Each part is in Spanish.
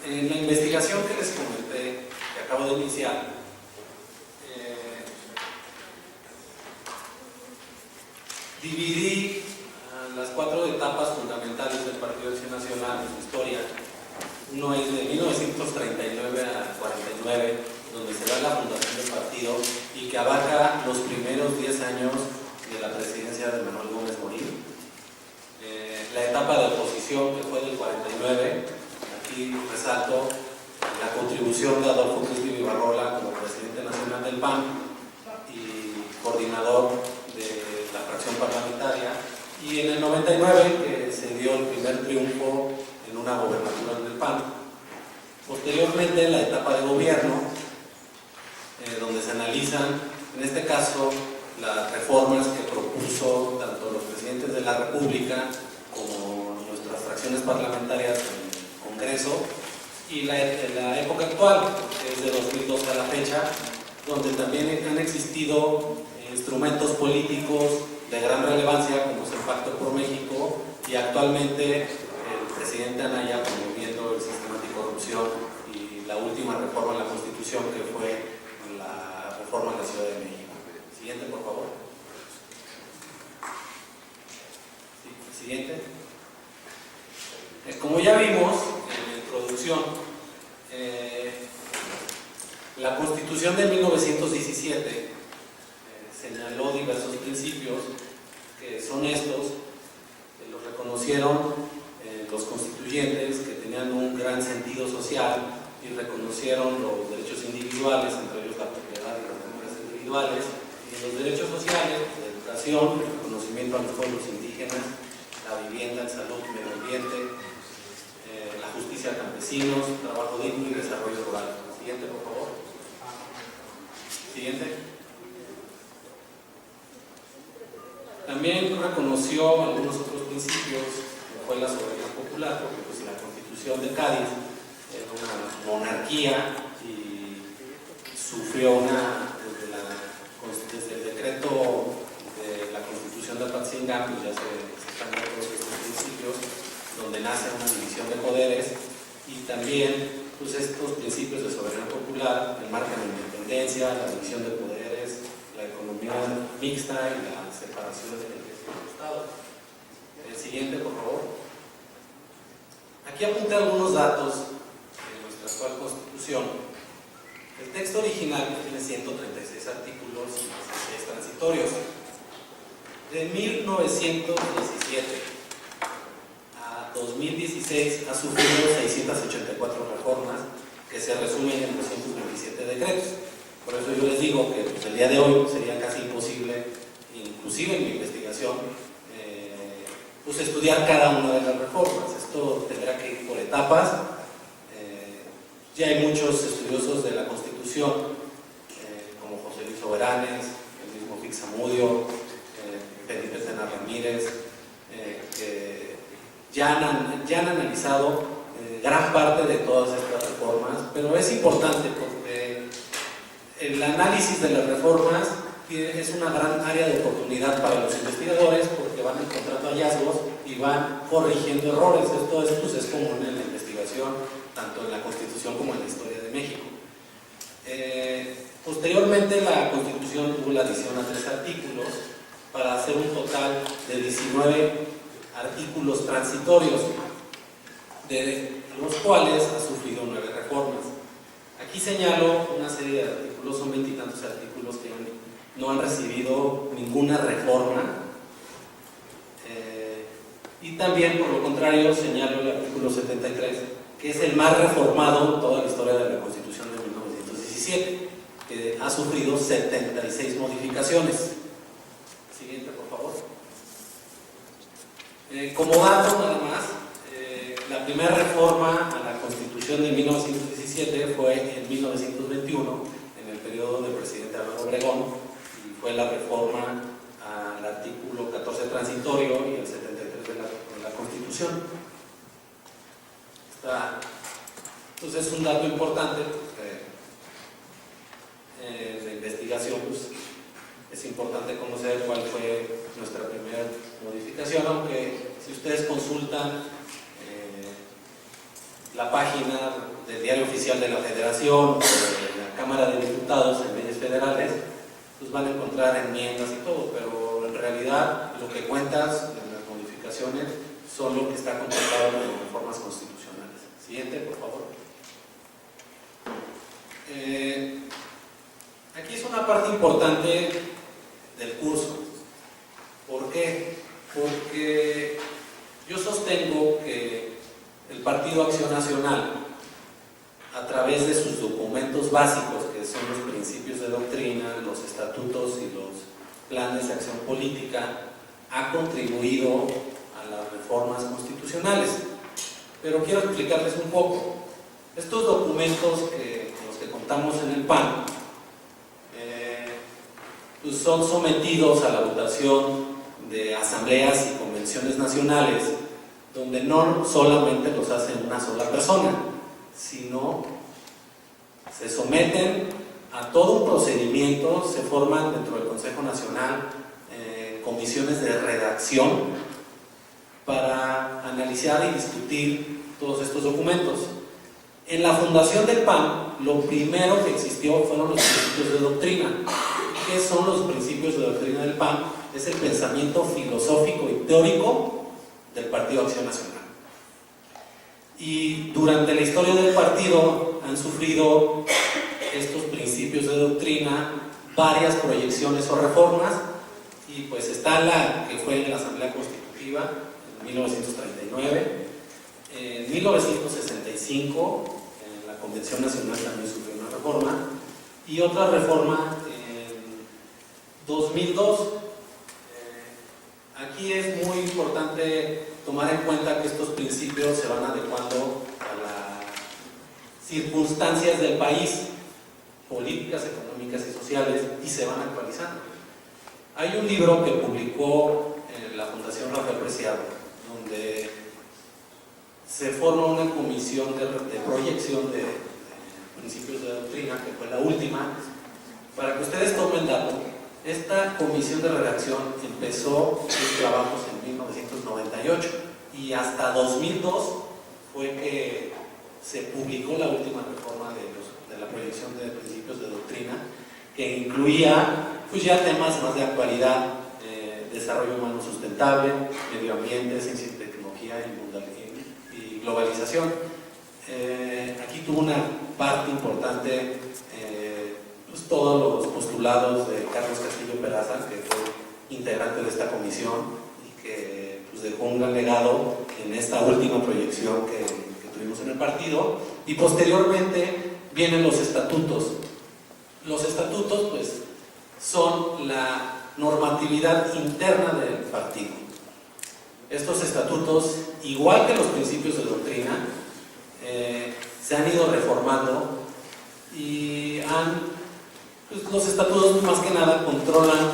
En la investigación que les comenté, que acabo de iniciar, dividí las 4 etapas fundamentales del Partido Acción Nacional en su historia. Uno es de 1939 a 49, donde se da la fundación del partido y que abarca los primeros 10 años de la presidencia de Manuel Gómez Morín. La etapa de oposición, que fue del 49, aquí resalto la contribución de Adolfo Cristi Vivarrola como presidente nacional del PAN y coordinador de la fracción parlamentaria, y en el 99 que se dio el primer triunfo en una gobernatura del PAN. Posteriormente la etapa de gobierno, donde se analizan, en este caso, las reformas que propuso tanto los presidentes de la República como nuestras fracciones parlamentarias en el Congreso, y la época actual, que es de 2002 a la fecha, donde también han existido instrumentos políticos de gran relevancia, como es el Pacto por México, y actualmente el presidente Anaya promoviendo el sistema anticorrupción y la última reforma a la Constitución, que fue la reforma en la Ciudad de México. Siguiente, por favor. Sí, siguiente. Como ya vimos en la introducción, la Constitución de 1917 señaló diversos principios que son estos, que los reconocieron los constituyentes, que tenían un gran sentido social y reconocieron los derechos individuales, entre ellos la propiedad y las democracias individuales, y los derechos sociales, la educación, el reconocimiento a los pueblos indígenas, la vivienda, el salud, el medio ambiente, la justicia a campesinos, trabajo digno y desarrollo rural. Siguiente, por favor. Siguiente. También reconoció algunos otros principios, como fue la soberanía popular, porque pues, la Constitución de Cádiz era una monarquía y sufrió desde el decreto de la Constitución de Apatzingán, pues ya se están dando todos estos principios, donde nace una división de poderes, y también pues, estos principios de soberanía popular enmarcan la independencia, la división de poderes, la economía mixta y la separación de la Iglesia y del Estado. El siguiente, por favor. Aquí apunté algunos datos de nuestra actual Constitución. El texto original tiene 136 artículos y 16 transitorios. De 1917 a 2016 ha sufrido 684 reformas que se resumen en 227 decretos. Por eso yo les digo que pues, el día de hoy sería casi imposible, inclusive en mi investigación, pues estudiar cada una de las reformas. Esto tendrá que ir por etapas. Ya hay muchos estudiosos de la Constitución, como José Luis Soberanes, el mismo Fix Zamudio, Felipe Tena Ramírez, que ya han analizado gran parte de todas estas reformas, pero es importante porque el análisis de las reformas es una gran área de oportunidad para los investigadores, porque van encontrando hallazgos y van corrigiendo errores. Esto es común en la investigación, tanto en la Constitución como en la historia de México. Posteriormente la Constitución tuvo la adición a 3 artículos para hacer un total de 19 artículos transitorios, de los cuales ha sufrido 9 reformas. Aquí señalo una serie de artículos, son 20 y tantos artículos que no han recibido ninguna reforma, y también, por lo contrario, señalo el artículo 73, que es el más reformado en toda la historia de la Constitución de 1917, que ha sufrido 76 modificaciones. Siguiente, por favor. Como dato nada más, la primera reforma a la Constitución de 1917 fue en 1921, en el periodo del presidente Álvaro Obregón, y fue la reforma al artículo 14 transitorio y el 73 de la Constitución. Entonces es un dato importante, de investigación, pues, es importante conocer cuál fue nuestra primera modificación, aunque si ustedes consultan la página del Diario Oficial de la Federación o de la Cámara de Diputados en leyes federales, pues van a encontrar enmiendas y todo, pero en realidad lo que cuentas en las modificaciones son lo que está contemplado en las reformas constitucionales. Siguiente, por favor. Aquí es una parte importante del curso. ¿Por qué? Porque yo sostengo que el Partido Acción Nacional, a través de sus documentos básicos, que son los principios de doctrina, los estatutos y los planes de acción política, ha contribuido a las reformas constitucionales. Pero quiero explicarles un poco. Estos documentos con los que contamos en el PAN pues son sometidos a la votación de asambleas y convenciones nacionales, donde no solamente los hace una sola persona, sino se someten a todo un procedimiento, se forman dentro del Consejo Nacional comisiones de redacción para analizar y discutir todos estos documentos. En la fundación del PAN, lo primero que existió fueron los principios de doctrina. ¿Qué son los principios de doctrina del PAN? Es el pensamiento filosófico y teórico del Partido Acción Nacional. Y durante la historia del partido han sufrido estos principios de doctrina varias proyecciones o reformas, y pues está la que fue en la Asamblea Constitutiva en 1939, en 1965 en la Convención Nacional también sufrió una reforma, y otra reforma en 2002. Aquí es muy importante tomar en cuenta que estos principios se van adecuando a las circunstancias del país, políticas, económicas y sociales, y se van actualizando. Hay un libro que publicó la Fundación Rafael Preciado, donde se forma una comisión de proyección de principios de doctrina, que fue la última. Para que ustedes tomen dato, esta comisión de redacción empezó sus trabajos en 1998 y hasta 2002 fue que se publicó la última reforma de la proyección de principios de doctrina, que incluía pues ya temas más de actualidad, desarrollo humano sustentable, medio ambiente, ciencia y tecnología y globalización. Aquí tuvo una parte importante pues todos los postulados de Carlos Castillo Peraza, que fue integrante de esta comisión y que pues dejó un gran legado en esta última proyección que tuvimos en el partido. Y posteriormente vienen los estatutos. Los estatutos pues son la normatividad interna del partido. Estos estatutos, igual que los principios de doctrina, se han ido reformando y pues los estatutos más que nada controlan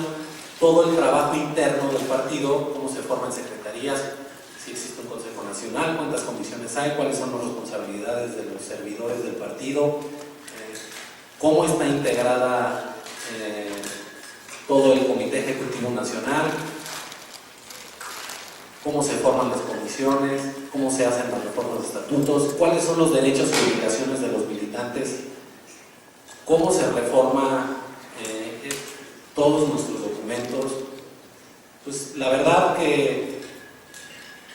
todo el trabajo interno del partido, cómo se forman secretarías, si existe un Consejo Nacional, cuántas comisiones hay, cuáles son las responsabilidades de los servidores del partido, cómo está integrada todo el Comité Ejecutivo Nacional, cómo se forman las comisiones, cómo se hacen las reformas de estatutos, cuáles son los derechos y obligaciones de los militantes, cómo se reforma todos nuestros documentos. Pues la verdad que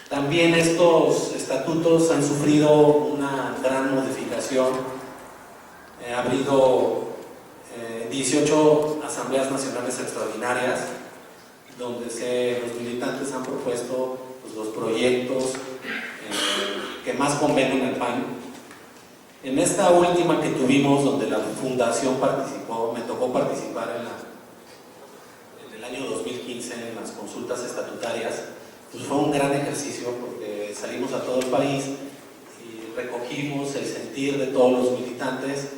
también estos estatutos han sufrido una gran modificación. Ha habido 18 asambleas nacionales extraordinarias donde los militantes han propuesto pues, los proyectos que más convengan al PAN. En esta última que tuvimos, donde la fundación participó, me tocó participar en el año 2015 en las consultas estatutarias, pues fue un gran ejercicio porque salimos a todo el país y recogimos el sentir de todos los militantes,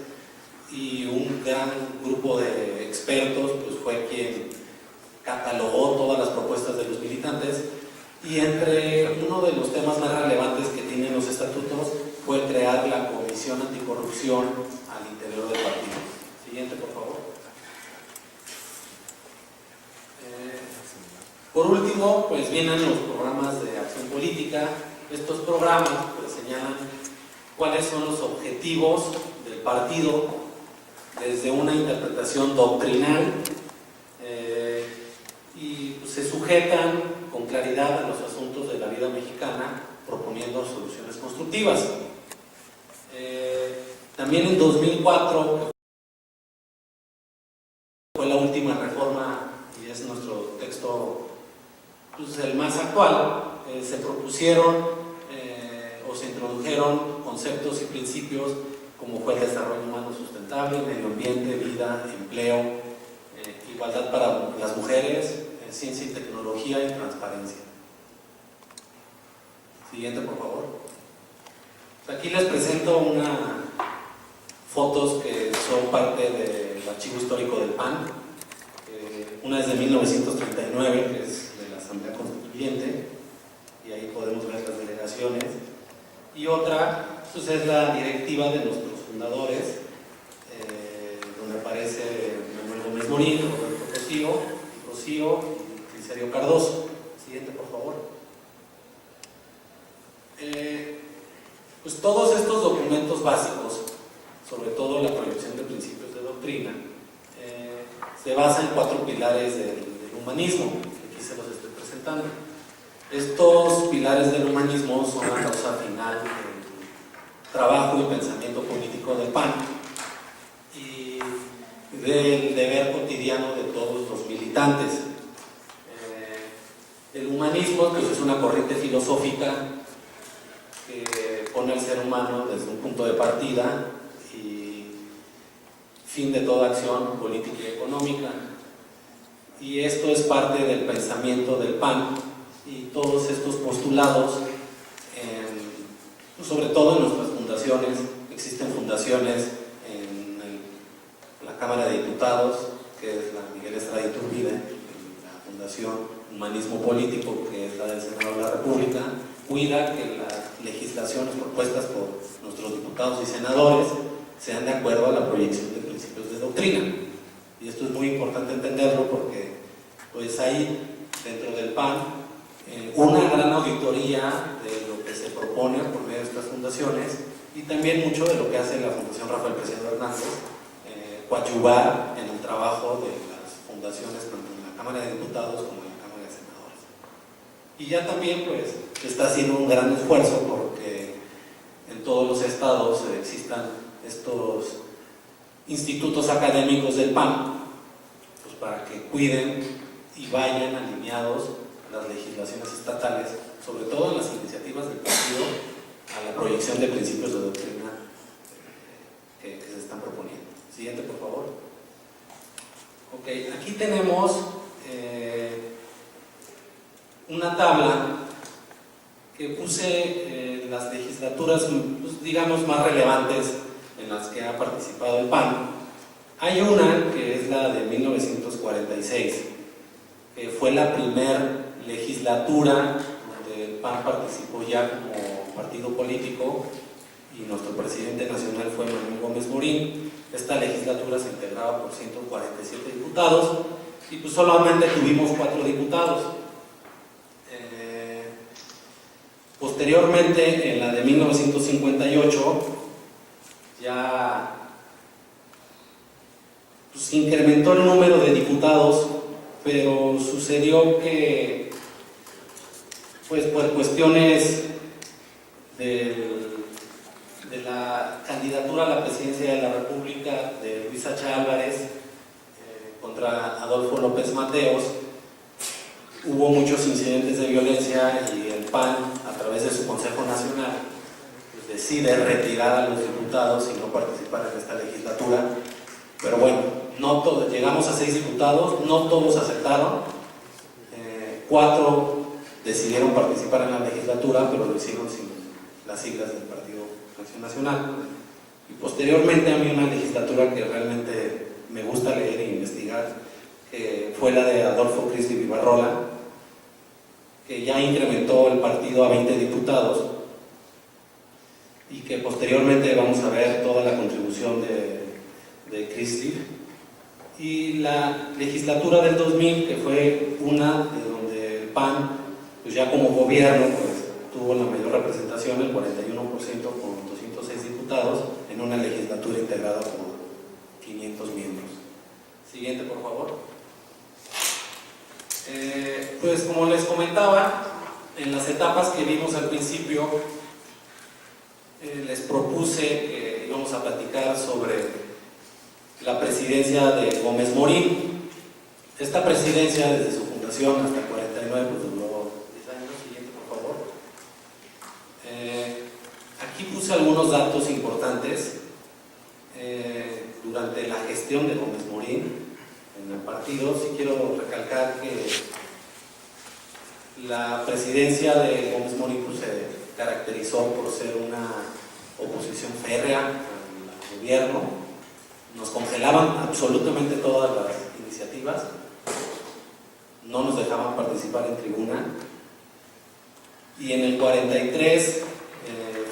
y un gran grupo de expertos pues fue quien catalogó todas las propuestas de los militantes, y entre uno de los temas más relevantes que tienen los estatutos fue crear la Comisión Anticorrupción al interior del partido. Siguiente, por favor. Por último, pues vienen los programas de acción política. Estos programas pues señalan cuáles son los objetivos del partido desde una interpretación doctrinal y pues, se sujetan con claridad a los asuntos de la vida mexicana, proponiendo soluciones constructivas. También en 2004, que fue la última reforma y es nuestro texto pues, el más actual, se propusieron o se introdujeron conceptos y principios como fue el desarrollo humano sustentable, medio ambiente, vida, empleo, igualdad para las mujeres, ciencia y tecnología y transparencia. Siguiente, por favor. Aquí les presento unas fotos que son parte del archivo histórico del PAN. Una es de 1939, que es de la Asamblea Constituyente, y ahí podemos ver las delegaciones. Y otra pues, es la directiva de nuestros fundadores, donde aparece Manuel Gómez Morín, Roberto Cosío y Crisario Cardoso. Siguiente, por favor. Pues todos estos documentos básicos, sobre todo la proyección de principios de doctrina, se basan en 4 pilares del humanismo, que aquí se los estoy presentando. Estos pilares del humanismo son la causa final del trabajo y pensamiento político del PAN y del deber cotidiano de todos los militantes. El humanismo pues, es una corriente filosófica que pone al ser humano desde un punto de partida y fin de toda acción política y económica. Y esto es parte del pensamiento del PAN y todos estos postulados, sobre todo en nuestras fundaciones. Existen fundaciones en la Cámara de Diputados, que es la Miguel Estrada Iturbide, la Fundación Humanismo Político, que es la del Senado de la República, cuida que las legislaciones propuestas por nuestros diputados y senadores sean de acuerdo a la proyección de principios de doctrina. Y esto es muy importante entenderlo porque pues hay dentro del PAN una gran auditoría de lo que se propone por medio de estas fundaciones y también mucho de lo que hace la Fundación Rafael Preciado Hernández, coadyuvar en el trabajo de las fundaciones tanto en la Cámara de Diputados como en la Cámara de Senadores. Y ya también pues se está haciendo un gran esfuerzo porque en todos los estados existan estos institutos académicos del PAN pues para que cuiden y vayan alineados las legislaciones estatales, sobre todo en las iniciativas del partido, a la proyección de principios de doctrina que se están proponiendo. Siguiente, por favor. Ok, aquí tenemos una tabla que puse las legislaturas, pues, digamos, más relevantes en las que ha participado el PAN. Hay una que es la de 1946, que fue la primera legislatura donde el PAN participó ya como partido político y nuestro presidente nacional fue Manuel Gómez Morín. Esta legislatura se integraba por 147 diputados y pues solamente tuvimos 4 diputados. Posteriormente, en la de 1958, ya pues, incrementó el número de diputados, pero sucedió que pues por cuestiones de la candidatura a la presidencia de la República de Luis H. Álvarez contra Adolfo López Mateos, hubo muchos incidentes de violencia y el PAN, a través de su Consejo Nacional, pues decide retirar a los diputados y no participar en esta legislatura. Pero bueno, no todos, llegamos a 6 diputados, no todos aceptaron, 4 decidieron participar en la legislatura, pero lo hicieron sin las siglas del Partido Acción Nacional. Y posteriormente a mí una legislatura que realmente me gusta leer e investigar, que fue la de Adolfo Cristi Vivarrola, que ya incrementó el partido a 20 diputados y que posteriormente vamos a ver toda la contribución de Cristi. Y la legislatura del 2000, que fue una de donde el PAN, pues ya como gobierno, pues tuvo la mayor representación, el 41% con 206 diputados en una legislatura integrada por 500 miembros. Siguiente, por favor. Pues como les comentaba, en las etapas que vimos al principio, les propuse que íbamos a platicar sobre la presidencia de Gómez Morín. Esta presidencia, desde su fundación hasta 49, pues duró 10 años. Siguiente, por favor. Aquí puse algunos datos importantes durante la gestión de Gómez Morín en el partido. Sí quiero recalcar que la presidencia de Gómez Morín pues, se caracterizó por ser una oposición férrea al gobierno. Nos congelaban absolutamente todas las iniciativas, no nos dejaban participar en tribuna, y en el 43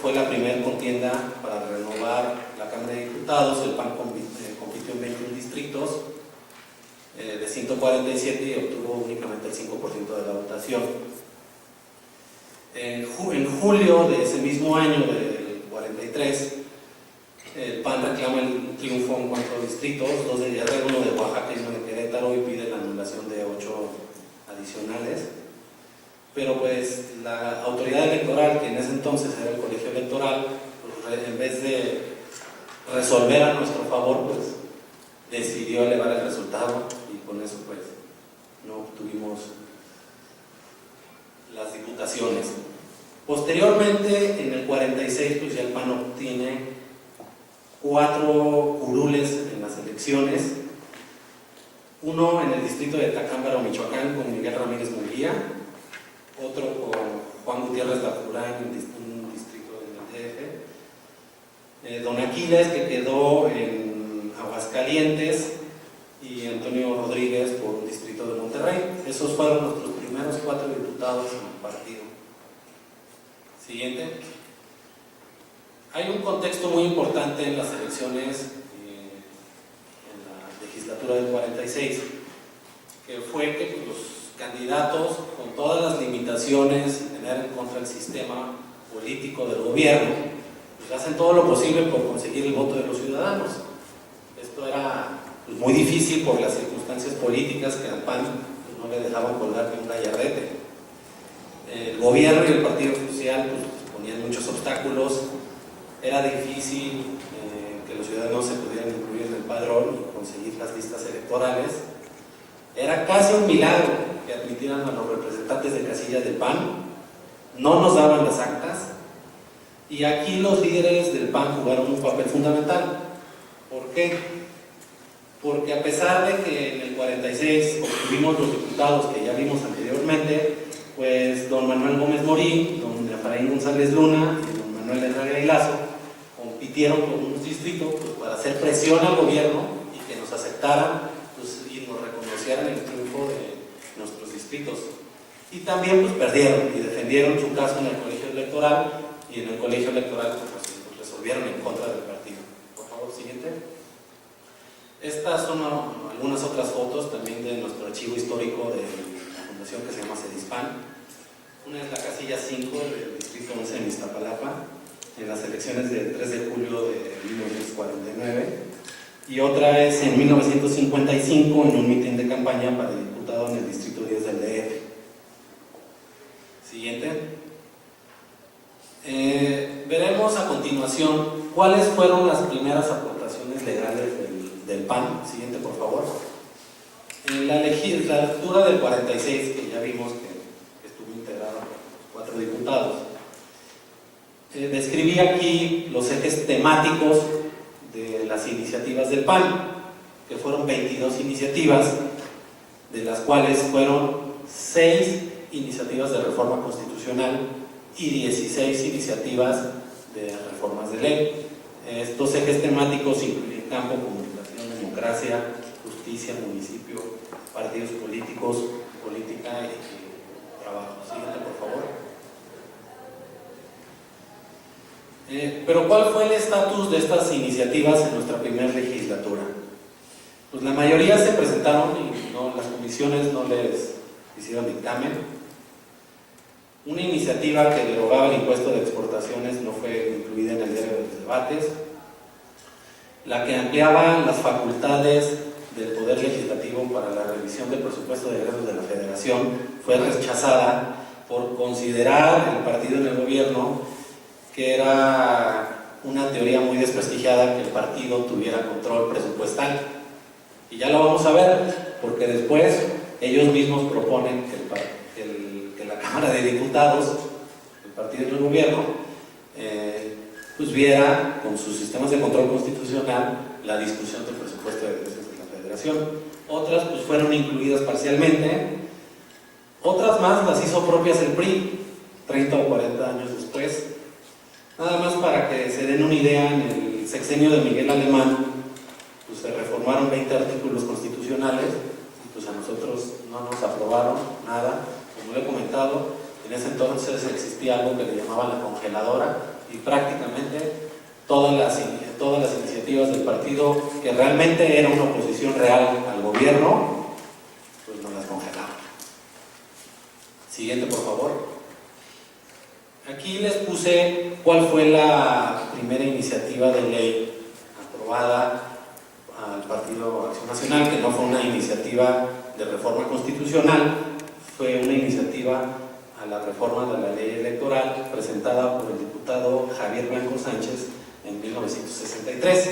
fue la primera contienda para renovar la Cámara de Diputados. El PAN compitió en 21 distritos de 147 y obtuvo únicamente el 5% de la votación. En julio de ese mismo año, del 43, el PAN reclama el triunfo en 4 distritos, 2 de Guerrero, 1 de Oaxaca y 1 de Querétaro, y pide la anulación de 8 adicionales. Pero pues la autoridad electoral, que en ese entonces era el colegio electoral, pues, en vez de resolver a nuestro favor, pues decidió elevar el resultado, y con eso pues no obtuvimos las diputaciones. Posteriormente, en el 46, pues ya el PAN obtiene 4 curules en las elecciones, uno en el distrito de Tacámbaro, Michoacán, con Miguel Ramírez Munguía, otro con Juan Gutiérrez Lafurán en un distrito del DF, Don Aquiles, que quedó en Aguascalientes, y Antonio Rodríguez por un distrito de Monterrey. Esos fueron nuestros primeros 4 diputados en el partido. Siguiente. Hay un contexto muy importante en las elecciones en la legislatura del 46, que fue que pues, los candidatos, con todas las limitaciones y tener en contra el sistema político del gobierno, pues hacen todo lo posible por conseguir el voto de los ciudadanos. Esto era pues, muy difícil por las circunstancias políticas que al PAN pues, no le dejaban colgar ni un gallardete. El gobierno y el partido oficial pues, ponían muchos obstáculos. Era difícil que los ciudadanos se pudieran incluir en el padrón y conseguir las listas electorales. Era casi un milagro que admitieran a los representantes de casillas del PAN. No nos daban las actas, y aquí los líderes del PAN jugaron un papel fundamental. ¿Por qué? Porque a pesar de que en el 46 obtuvimos los diputados que ya vimos anteriormente, pues don Manuel Gómez Morín, don Efraín González Luna y don Manuel Herrera y Lazo compitieron por unos distritos pues, para hacer presión al gobierno y que nos aceptaran pues, y nos reconocieran el triunfo de nuestros distritos. Y también pues, perdieron y defendieron su caso en el colegio electoral, y en el colegio electoral pues, resolvieron en contra del partido. Por favor, siguiente. Estas son algunas otras fotos también de nuestro archivo histórico de la fundación que se llama CEDISPAN. Una es la casilla 5 del distrito 11 en Iztapalapa, en las elecciones del 3 de julio de 1949, y otra es en 1955 en un mitin de campaña para diputado en el distrito 10 del DF. Siguiente. Veremos a continuación cuáles fueron las primeras aportaciones legales del PAN. Siguiente, por favor. En la legislatura del 46, que ya vimos que estuvo integrada por 4 diputados, describí aquí los ejes temáticos de las iniciativas del PAN, que fueron 22 iniciativas, de las cuales fueron 6 iniciativas de reforma constitucional y 16 iniciativas de reformas de ley. Estos ejes temáticos incluyen campo, comunicación, democracia, justicia, municipio, partidos políticos, política y trabajo. Siguiente, por favor. Pero ¿cuál fue el estatus de estas iniciativas en nuestra primera legislatura? Pues la mayoría se presentaron y las comisiones no les hicieron dictamen. Una iniciativa que derogaba el impuesto de exportaciones no fue incluida en el diario de los debates. La que ampliaba las facultades del Poder Legislativo para la revisión del presupuesto de egresos de la Federación fue rechazada por considerar el partido en el gobierno que era una teoría muy desprestigiada que el partido tuviera control presupuestal. Y ya lo vamos a ver, porque después ellos mismos proponen que la Cámara de Diputados, el partido en el gobierno, pues viera con sus sistemas de control constitucional la discusión del presupuesto de egresos de la Federación. Otras pues fueron incluidas parcialmente, otras más las hizo propias el PRI 30 o 40 años después. Nada más para que se den una idea, en el sexenio de Miguel Alemán pues se reformaron 20 artículos constitucionales y pues a nosotros no nos aprobaron nada. Como le he comentado, en ese entonces existía algo que le llamaban la congeladora y prácticamente todas las iniciativas del partido que realmente era una oposición real al gobierno, pues nos las congelaban. Siguiente, por favor. Aquí les puse cuál fue la primera iniciativa de ley aprobada al Partido Acción Nacional, que no fue una iniciativa de reforma constitucional, fue una iniciativa a la reforma de la ley electoral presentada por el diputado Javier Blanco Sánchez en 1963.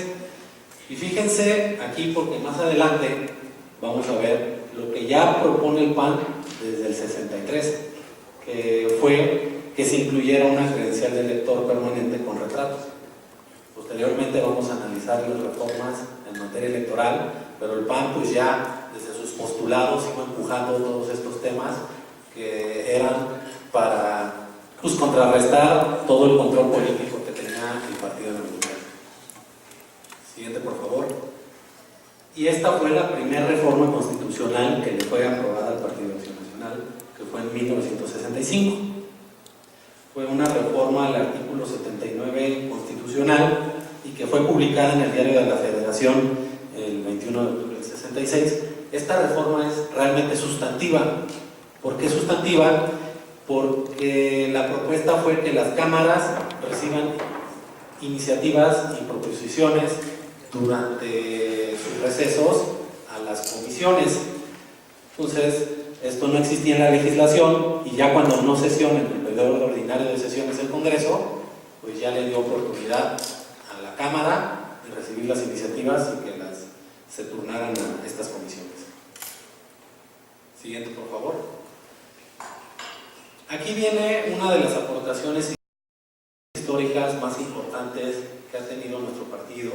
Y fíjense aquí, porque más adelante vamos a ver lo que ya propone el PAN desde el 63, que fue que se incluyera una credencial de elector permanente con retratos. Posteriormente vamos a analizar las reformas en materia electoral, pero el PAN pues ya desde sus postulados iba empujando todos estos temas que eran para pues contrarrestar todo el control político que tenía el partido en el gobierno. Siguiente, por favor. Y esta fue la primera reforma constitucional que le fue aprobada al Partido Acción Nacional, que fue en 1965. Fue una reforma al artículo 79 constitucional y que fue publicada en el Diario de la Federación el 21 de octubre del 66. Esta reforma es realmente sustantiva. ¿Por qué sustantiva? Porque la propuesta fue que las cámaras reciban iniciativas y proposiciones durante sus recesos a las comisiones. Entonces, esto no existía en la legislación y ya cuando no sesiona en el periodo ordinario de sesiones del Congreso, pues ya le dio oportunidad a la Cámara de recibir las iniciativas y que se turnaran a estas comisiones. Siguiente, por favor. Aquí viene una de las aportaciones históricas más importantes que ha tenido nuestro partido.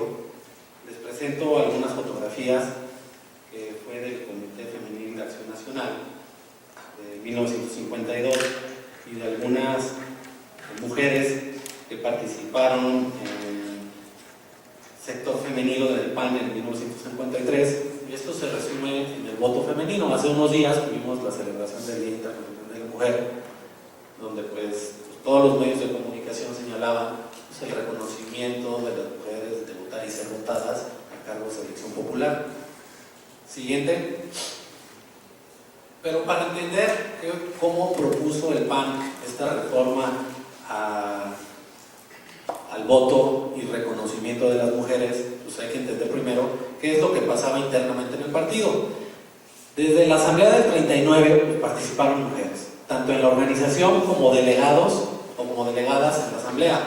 Les presento algunas fotografías que fue del Comité Femenil de Acción Nacional de 1952 y de algunas mujeres que participaron en el sector femenino del PAN en 1953, y esto se resume en el voto femenino. Hace unos días tuvimos la celebración del Día Internacional de la Mujer, donde pues todos los medios de comunicación señalaban pues, el reconocimiento de las mujeres de votar y ser votadas a cargos de elección popular. Siguiente. Pero para entender cómo propuso el PAN esta reforma al voto y reconocimiento de las mujeres, pues hay que entender primero qué es lo que pasaba internamente en el partido. Desde la Asamblea del 39 pues, participaron mujeres, tanto en la organización como delegados o como delegadas en la Asamblea.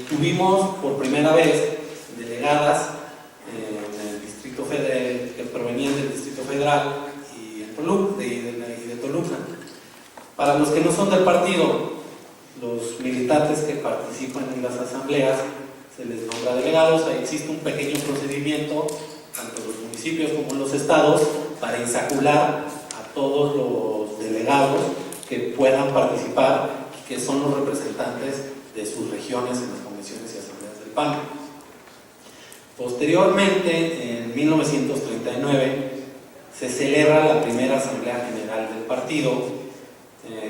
Tuvimos por primera vez delegadas en el Distrito Federal, que provenían del Distrito Federal y de Toluca. Para los que no son del partido, los militantes que participan en las asambleas se les nombra delegados. Ahí existe un pequeño procedimiento, tanto en los municipios como en los estados, para insacular a todos los delegados que puedan participar y que son los representantes de sus regiones en las comisiones y asambleas del PAN. Posteriormente, en 1939, se celebra la primera Asamblea General del partido,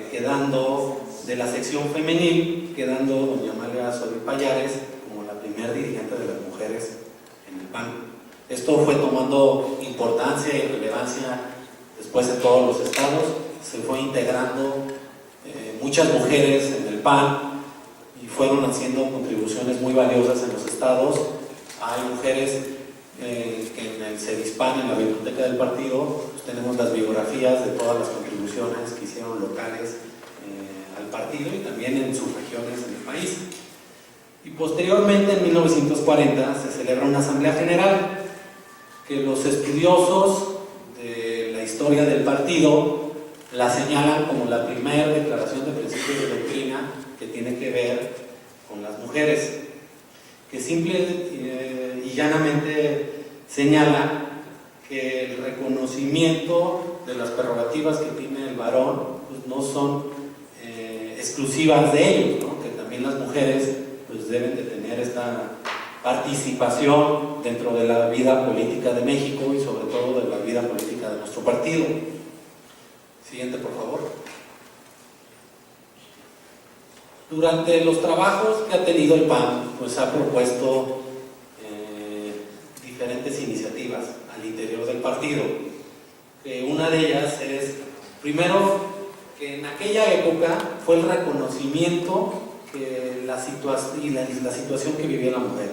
quedando de la sección femenil, quedando doña Amalia Solís Pallares como la primer dirigente de las mujeres en el PAN. Esto fue tomando importancia y relevancia después en todos los estados, se fue integrando muchas mujeres en el PAN y fueron haciendo contribuciones muy valiosas en los estados. Hay mujeres que en el CEDISPAN, en la biblioteca del partido, pues tenemos las biografías de todas las contribuciones que hicieron locales al partido y también en sus regiones en el país. Y posteriormente, en 1940, se celebra una asamblea general que los estudiosos de la historia del partido la señalan como la primera declaración de principios de doctrina que tiene que ver con las mujeres, que simple y llanamente señala que el reconocimiento de las prerrogativas que tiene el varón pues no son exclusivas de ellos, ¿no? Que también las mujeres pues deben de tener esta participación dentro de la vida política de México y sobre todo de la vida política de nuestro partido. Siguiente, por favor. Durante los trabajos que ha tenido el PAN, pues ha propuesto diferentes iniciativas al interior del partido. Una de ellas es, primero, que en aquella época fue el reconocimiento que la situación que vivía la mujer.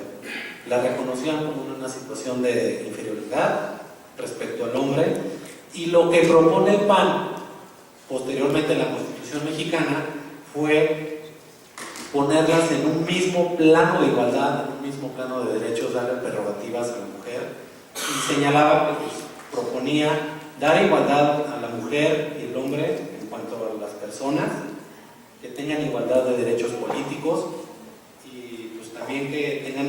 La reconocían como una situación de inferioridad respecto al hombre, y lo que propone el PAN posteriormente en la Constitución mexicana fue ponerlas en un mismo plano de igualdad, en un mismo plano de derechos, darle prerrogativas a la mujer, y señalaba que pues, proponía dar igualdad a la mujer y el hombre en cuanto a las personas, que tengan igualdad de derechos políticos y pues también que tengan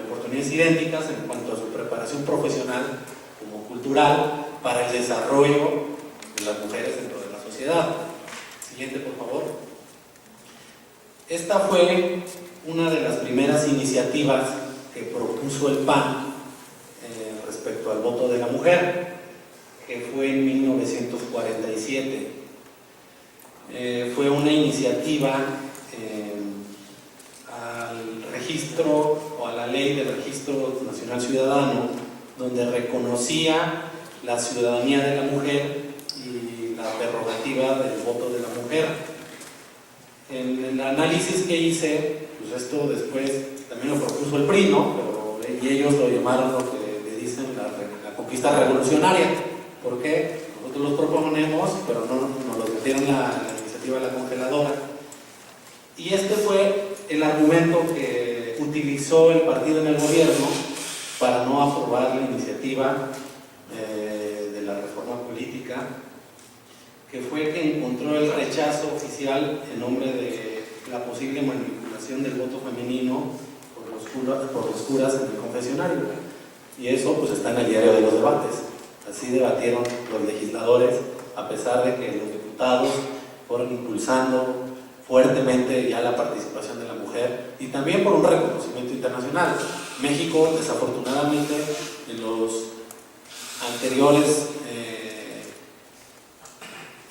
oportunidades idénticas en cuanto a su preparación profesional como cultural para el desarrollo de las mujeres dentro de la sociedad. Siguiente, por favor. Esta fue una de las primeras iniciativas que propuso el PAN respecto al voto de la mujer, que fue en 1947. Fue una iniciativa al registro o a la ley del Registro Nacional Ciudadano, donde reconocía la ciudadanía de la mujer y la prerrogativa del voto de la mujer. En el análisis que hice, pues esto después también lo propuso el PRI, ¿no? Y ellos lo llamaron lo que le dicen la conquista revolucionaria. ¿Por qué? Nosotros los proponemos, pero no nos lo metieron la iniciativa de la congeladora. Y este fue el argumento que utilizó el partido en el gobierno para no aprobar la iniciativa de la reforma política, que fue que encontró el rechazo oficial en nombre de la posible manipulación del voto femenino por los curas en el confesionario. Y eso pues está en el diario de los debates. Así debatieron los legisladores, a pesar de que los diputados fueron impulsando fuertemente ya la participación de la mujer y también por un reconocimiento internacional. México, desafortunadamente, en los anteriores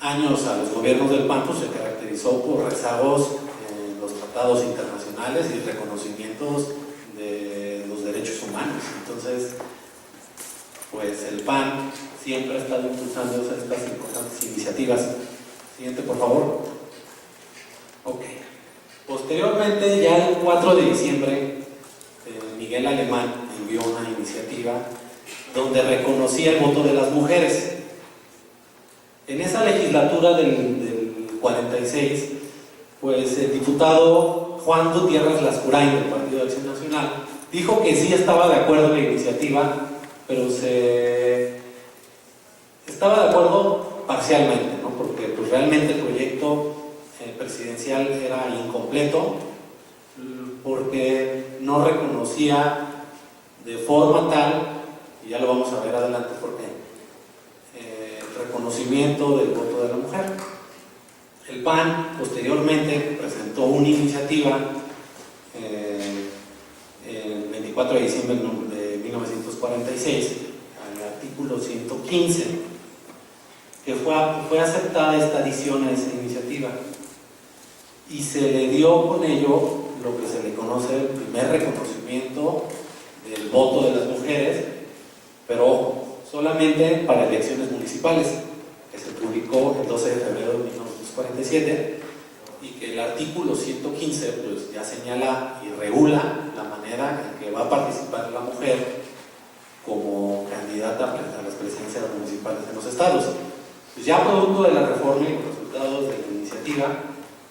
años a los gobiernos del PAN pues, se caracterizó por rezagos en los tratados internacionales y reconocimientos de los derechos humanos. Entonces, pues el PAN siempre ha estado impulsando estas importantes iniciativas. Siguiente, por favor. Ok. Posteriormente, ya el 4 de diciembre, Miguel Alemán envió una iniciativa donde reconocía el voto de las mujeres. En esa legislatura del 46, pues el diputado Juan Gutiérrez Lascurain del Partido de Acción Nacional dijo que sí estaba de acuerdo en la iniciativa, pero estaba de acuerdo parcialmente, ¿no? Porque pues, realmente el proyecto presidencial era incompleto, porque no reconocía de forma tal, y ya lo vamos a ver adelante por qué, el reconocimiento del voto de la mujer. El PAN posteriormente presentó una iniciativa el 24 de diciembre de 1946, al artículo 115, que fue aceptada esta adición a esa iniciativa y se le dio con ello lo que se le conoce el primer reconocimiento del voto de las mujeres, pero solamente para elecciones municipales, que se publicó el 12 de febrero de 1947 y que el artículo 115 pues ya señala y regula la manera en que va a participar la mujer como candidata a las presidencias municipales en los estados. Pues ya producto de la reforma y los resultados de la iniciativa,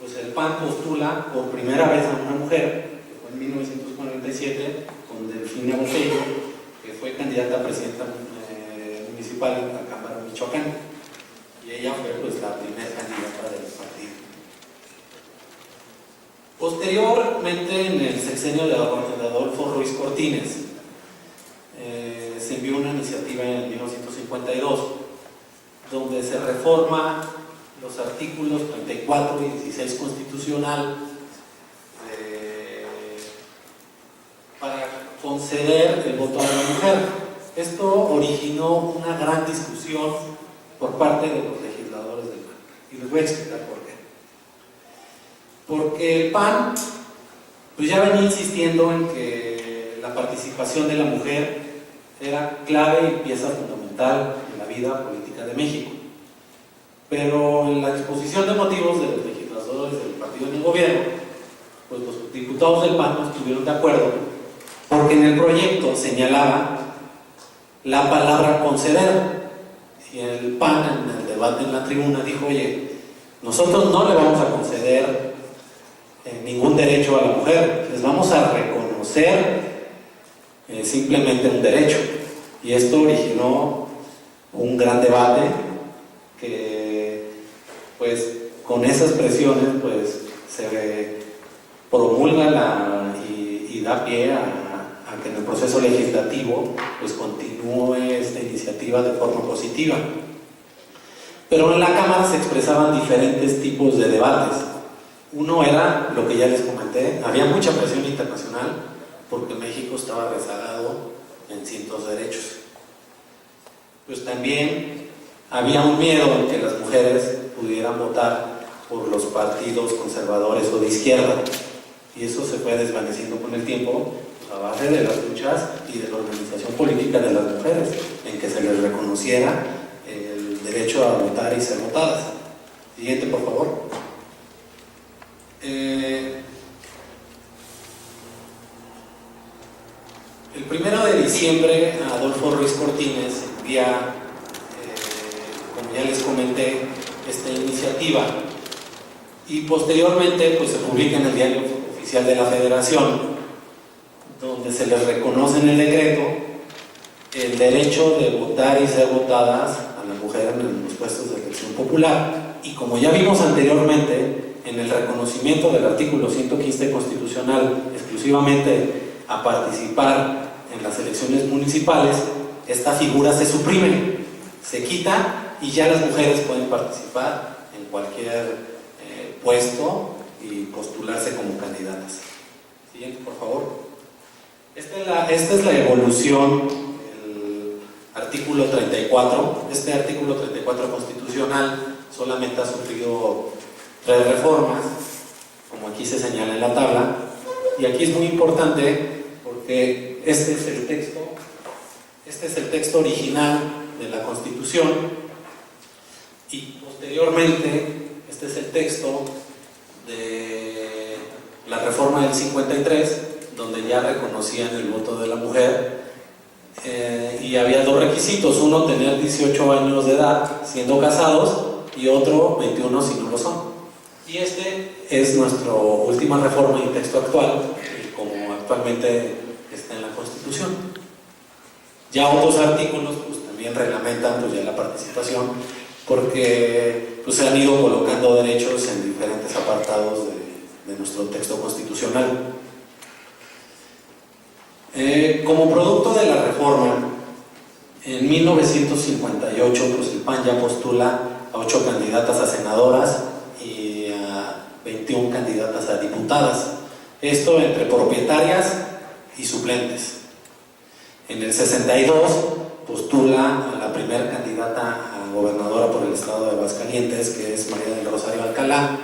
pues el PAN postula por primera vez a una mujer, que fue en 1947, con Delfina Botello, que fue candidata a presidenta municipal en la Cámara de Michoacán, y ella fue pues la primera candidata del partido. Posteriormente, en el sexenio de Adolfo Ruiz Cortines, se envió una iniciativa en 1952 donde se reforma los artículos 34 y 16 constitucional para conceder el voto a la mujer. Esto originó una gran discusión por parte de los legisladores del PAN, y les voy a explicar por qué. Porque el PAN pues ya venía insistiendo en que la participación de la mujer era clave y pieza fundamental en la vida política de México. Pero en la exposición de motivos de los legisladores del partido en el gobierno, pues los diputados del PAN no estuvieron de acuerdo, porque en el proyecto señalaba la palabra conceder, y el PAN en el debate en la tribuna dijo: oye, nosotros no le vamos a conceder ningún derecho a la mujer, les vamos a reconocer simplemente un derecho. Y esto originó un gran debate que pues con esas presiones pues se promulga y da pie a que en el proceso legislativo pues continúe esta iniciativa de forma positiva. Pero en la Cámara se expresaban diferentes tipos de debates. Uno era lo que ya les comenté: había mucha presión internacional porque México estaba rezagado en ciertos derechos. Pues también había un miedo en que las mujeres pudieran votar por los partidos conservadores o de izquierda, y eso se fue desvaneciendo con el tiempo a base de las luchas y de la organización política de las mujeres, en que se les reconociera el derecho a votar y ser votadas. Siguiente, por favor. El 1 de diciembre Adolfo Ruiz Cortines envía, como ya les comenté, esta iniciativa, y posteriormente pues se publica en el Diario Oficial de la Federación, donde se les reconoce en el decreto el derecho de votar y ser votadas a las mujeres en los puestos de elección popular. Y como ya vimos anteriormente, en el reconocimiento del artículo 115 constitucional exclusivamente a participar en las elecciones municipales, esta figura se suprime, se quita, y ya las mujeres pueden participar en cualquier puesto y postularse como candidatas. Siguiente, por favor. Esta es la evolución del artículo 34. Este artículo 34 constitucional solamente ha sufrido 3 reformas, como aquí se señala en la tabla, y aquí es muy importante porque este es el texto original de la Constitución, y posteriormente este es el texto de la reforma del 53, donde ya reconocían el voto de la mujer, y había 2 requisitos: uno, tener 18 años de edad siendo casados, y otro, 21 si no lo son. Y este es nuestra última reforma y texto actual, como actualmente está en la Constitución. Ya otros artículos pues también reglamentan pues ya la participación, porque pues se han ido colocando derechos en diferentes apartados de nuestro texto constitucional. Como producto de la reforma, en 1958 pues el PAN ya postula a 8 candidatas a senadoras y a 21 candidatas a diputadas, esto entre propietarias y suplentes. En el 62 postula a la primera candidata a gobernadora por el estado de Aguascalientes, que es María del Rosario Alcalá.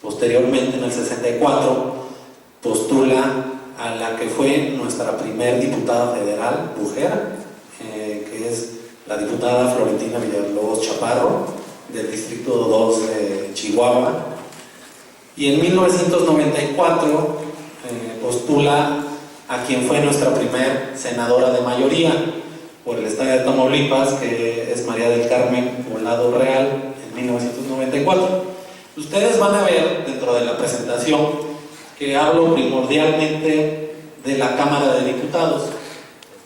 Posteriormente, en el 64 postula a la que fue nuestra primer diputada federal, mujer, que es la diputada Florentina Villalobos Chaparro, del distrito 2 de Chihuahua. Y en 1994 postula a quien fue nuestra primer senadora de mayoría por el estado de Tamaulipas, que es María del Carmen Volado Real, en 1994. Ustedes van a ver dentro de la presentación que hablo primordialmente de la Cámara de Diputados,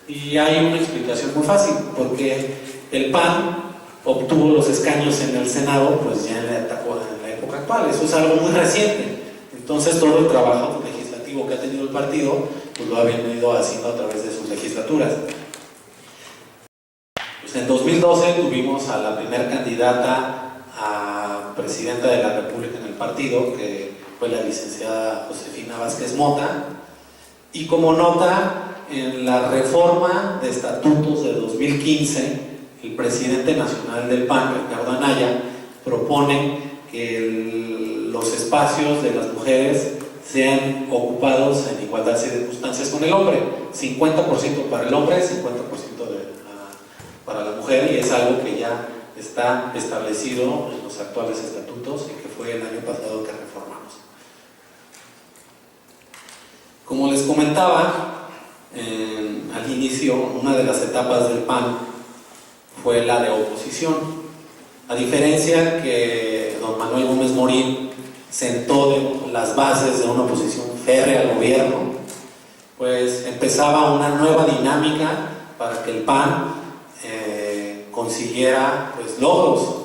y hay una explicación muy fácil, porque el PAN obtuvo los escaños en el Senado pues ya en la época actual. Eso es algo muy reciente. Entonces todo el trabajo legislativo que ha tenido el partido pues lo ha venido haciendo a través de sus legislaturas. Pues en 2012 tuvimos a la primera candidata a presidenta de la República en el partido, que fue la licenciada Josefina Vázquez Mota, y como nota, en la reforma de estatutos de 2015, el presidente nacional del PAN, Ricardo Anaya, propone que los espacios de las mujeres sean ocupados en igualdad de circunstancias con el hombre, 50% para el hombre, 50% para la mujer, y es algo que ya está establecido en los actuales estatutos y que fue el año pasado que reformamos. Como les comentaba, al inicio, una de las etapas del PAN fue la de oposición. A diferencia que don Manuel Gómez Morín sentó las bases de una oposición férrea al gobierno, pues empezaba una nueva dinámica para que el PAN consiguiera pues logros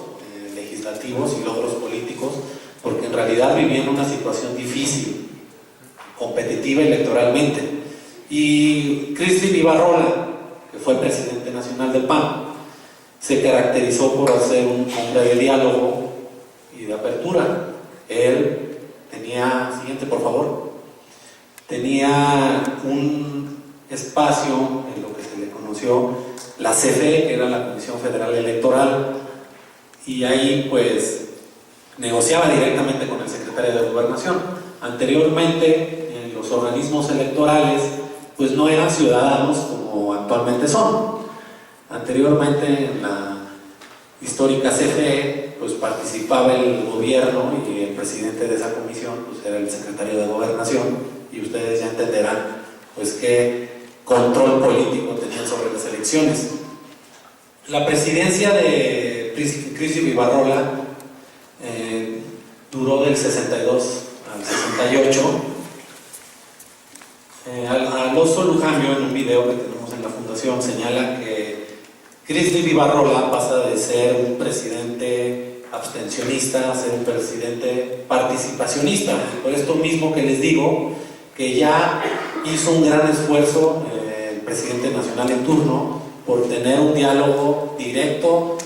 legislativos y logros políticos, porque en realidad vivía en una situación difícil, competitiva electoralmente. Y Cristi Vivarrola, que fue presidente nacional del PAN, se caracterizó por ser un hombre de diálogo y de apertura. Él tenía, siguiente por favor, tenía un espacio en lo que se le conoció la CFE, que era la Comisión Federal Electoral, y ahí pues negociaba directamente con el secretario de Gobernación. Anteriormente, en los organismos electorales pues no eran ciudadanos como actualmente son. Anteriormente, en la histórica CFE, pues participaba el gobierno, y el presidente de esa comisión pues era el secretario de Gobernación, y ustedes ya entenderán pues qué control político tenían sobre las elecciones. La presidencia de Cristi Vivarrola duró del 62 al 68. Alonso Lujambio, en un video que tenemos en la fundación, señala que Cristi Vivarrola pasa de ser un presidente abstencionista a ser un presidente participacionista. Por esto mismo que les digo, que ya hizo un gran esfuerzo el presidente nacional en turno por tener un diálogo directo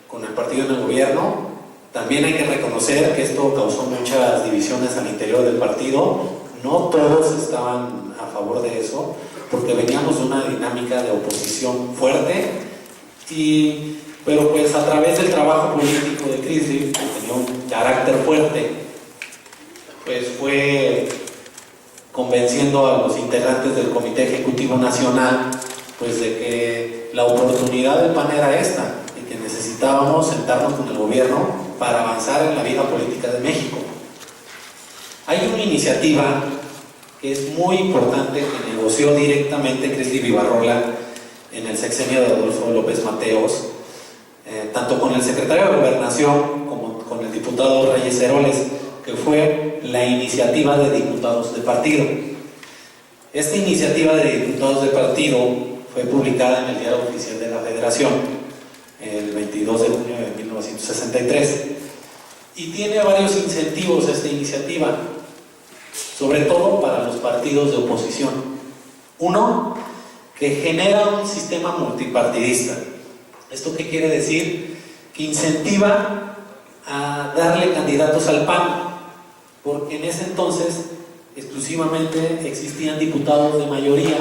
con el partido en el gobierno. También hay que reconocer que esto causó muchas divisiones al interior del partido. No todos estaban a favor de eso, porque veníamos de una dinámica de oposición fuerte, pero pues a través del trabajo político de Cristi, que tenía un carácter fuerte, pues fue convenciendo a los integrantes del Comité Ejecutivo Nacional pues de que la oportunidad del PAN era esta, y que necesitábamos sentarnos con el gobierno para avanzar en la vida política de México. Hay una iniciativa que es muy importante, que negoció directamente Cristi Vivarrola en el sexenio de Adolfo López Mateos, tanto con el secretario de Gobernación como con el diputado Reyes Heroles, que fue la iniciativa de diputados de partido. Esta iniciativa de diputados de partido fue publicada en el Diario Oficial de la Federación el 22 de junio de 1963, y tiene varios incentivos esta iniciativa, sobre todo para los partidos de oposición. Uno, que genera un sistema multipartidista. ¿Esto qué quiere decir? Que incentiva a darle candidatos al PAN, porque en ese entonces exclusivamente existían diputados de mayoría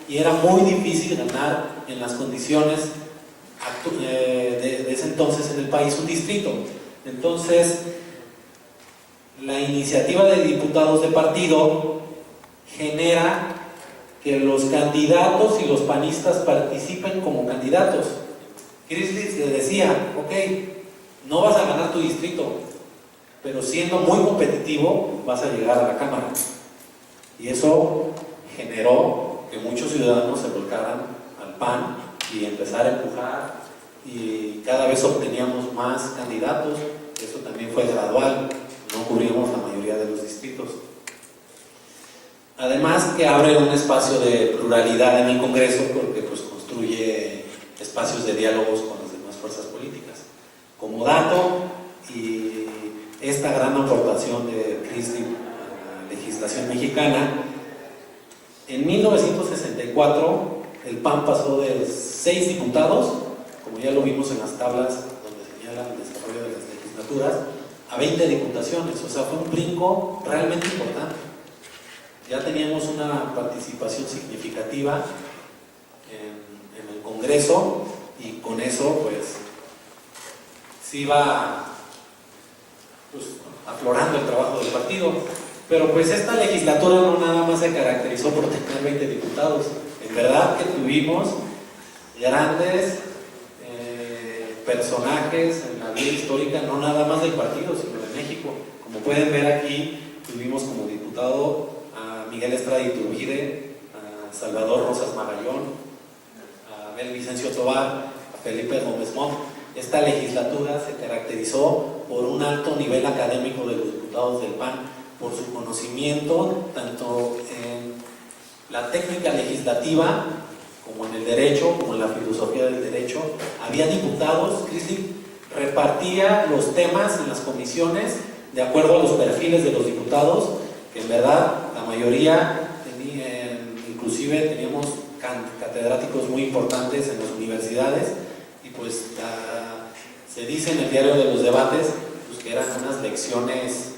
y era muy difícil ganar en las condiciones de ese entonces en el país un distrito. Entonces, la iniciativa de diputados de partido genera que los candidatos y los panistas participen como candidatos. Cristi le decía, ok, no vas a ganar tu distrito, pero siendo muy competitivo vas a llegar a la Cámara. Y eso generó que muchos ciudadanos se volcaran al PAN y empezar a empujar, y cada vez obteníamos más candidatos. Eso también fue gradual, no cubrimos la mayoría de los distritos. Además que abre un espacio de pluralidad en el Congreso, porque pues construye espacios de diálogos con las demás fuerzas políticas. Como dato, y esta gran aportación de Christie a la legislación mexicana, en 1964 el PAN pasó de 6 diputados, como ya lo vimos en las tablas donde señalan el desarrollo de las legislaturas, a 20 diputaciones. O sea, fue un brinco realmente importante. Ya teníamos una participación significativa en el Congreso, y con eso pues se iba pues aflorando el trabajo del partido. Pero pues esta legislatura no nada más se caracterizó por tener 20 diputados. En verdad que tuvimos grandes personajes en la vida histórica, no nada más del partido, sino de México. Como pueden ver aquí, tuvimos como diputado a Miguel Estrada Iturbide, a Salvador Rosas Magallón, a Abel Vicencio Tobar, a Felipe Gómez Montt. Esta legislatura se caracterizó por un alto nivel académico de los diputados del PAN, por su conocimiento tanto en la técnica legislativa como en el derecho, como en la filosofía del derecho. Había diputados, Christie repartía los temas en las comisiones de acuerdo a los perfiles de los diputados, que en verdad la mayoría inclusive teníamos catedráticos muy importantes en las universidades, y pues se dice en el diario de los debates pues, que eran unas lecciones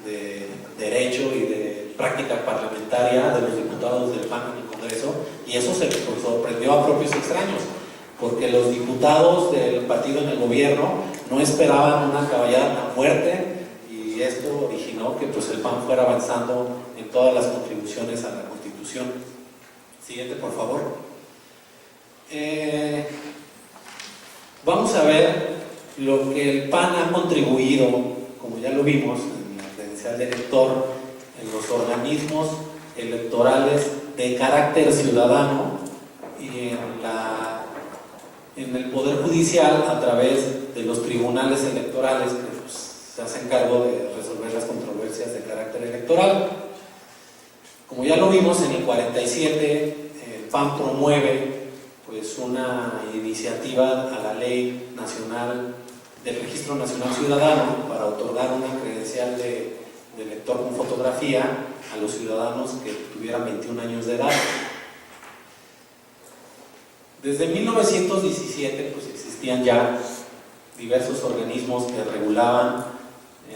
de derecho y de práctica parlamentaria de los diputados del PAN en el Congreso, y eso se sorprendió a propios extraños, porque los diputados del partido en el gobierno no esperaban una caballada tan fuerte, y esto originó que pues, el PAN fuera avanzando en todas las contribuciones a la Constitución. Siguiente, por favor. Vamos a ver lo que el PAN ha contribuido, como ya lo vimos en la credencial de elector, en los organismos electorales de carácter ciudadano y en el Poder Judicial a través de los tribunales electorales que pues, se hacen cargo de resolver las controversias de carácter electoral. Como ya lo vimos en el 47, el PAN promueve pues, una iniciativa a la Ley Nacional del Registro Nacional Ciudadano para otorgar una credencial de elector con fotografía a los ciudadanos que tuvieran 21 años de edad. Desde 1917 pues, existían ya diversos organismos que regulaban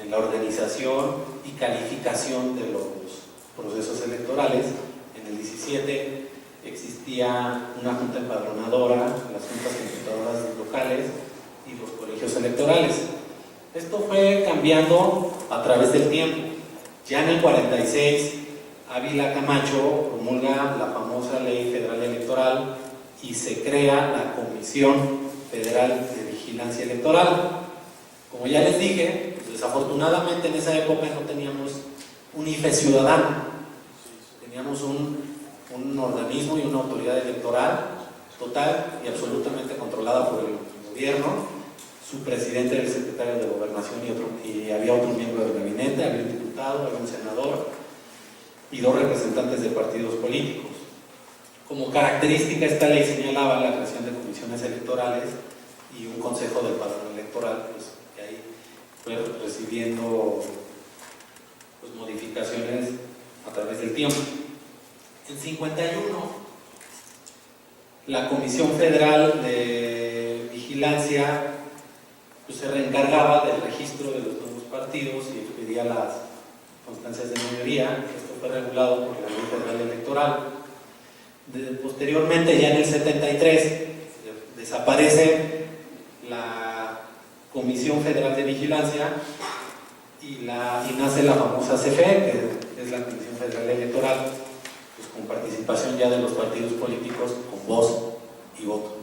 la organización y calificación de los procesos electorales. En el 17 existía una junta empadronadora, las juntas computadoras locales y los colegios electorales. Esto fue cambiando a través del tiempo. Ya en el 46, Ávila Camacho promulga la famosa Ley Federal Electoral y se crea la Comisión Federal de Vigilancia Electoral. Como ya les dije, pues desafortunadamente en esa época no teníamos un IFE ciudadano, teníamos un organismo y una autoridad electoral total y absolutamente controlada por el gobierno. Su presidente era el secretario de Gobernación y había otro miembro del gabinete, había un diputado, había un senador y 2 representantes de partidos políticos. Como característica, esta ley señalaba la creación de comisiones electorales y un consejo del padrón electoral, pues, que ahí fue recibiendo pues, modificaciones a través del tiempo. En 51, la Comisión Federal de Vigilancia pues, se reencargaba del registro de los nuevos partidos y expedía las constancias de mayoría. Esto fue regulado por la Ley Federal Electoral. Posteriormente, ya en el 73, desaparece la Comisión Federal de Vigilancia y nace la famosa CFE, que es la Comisión Federal Electoral, pues, con participación ya de los partidos políticos con voz y voto.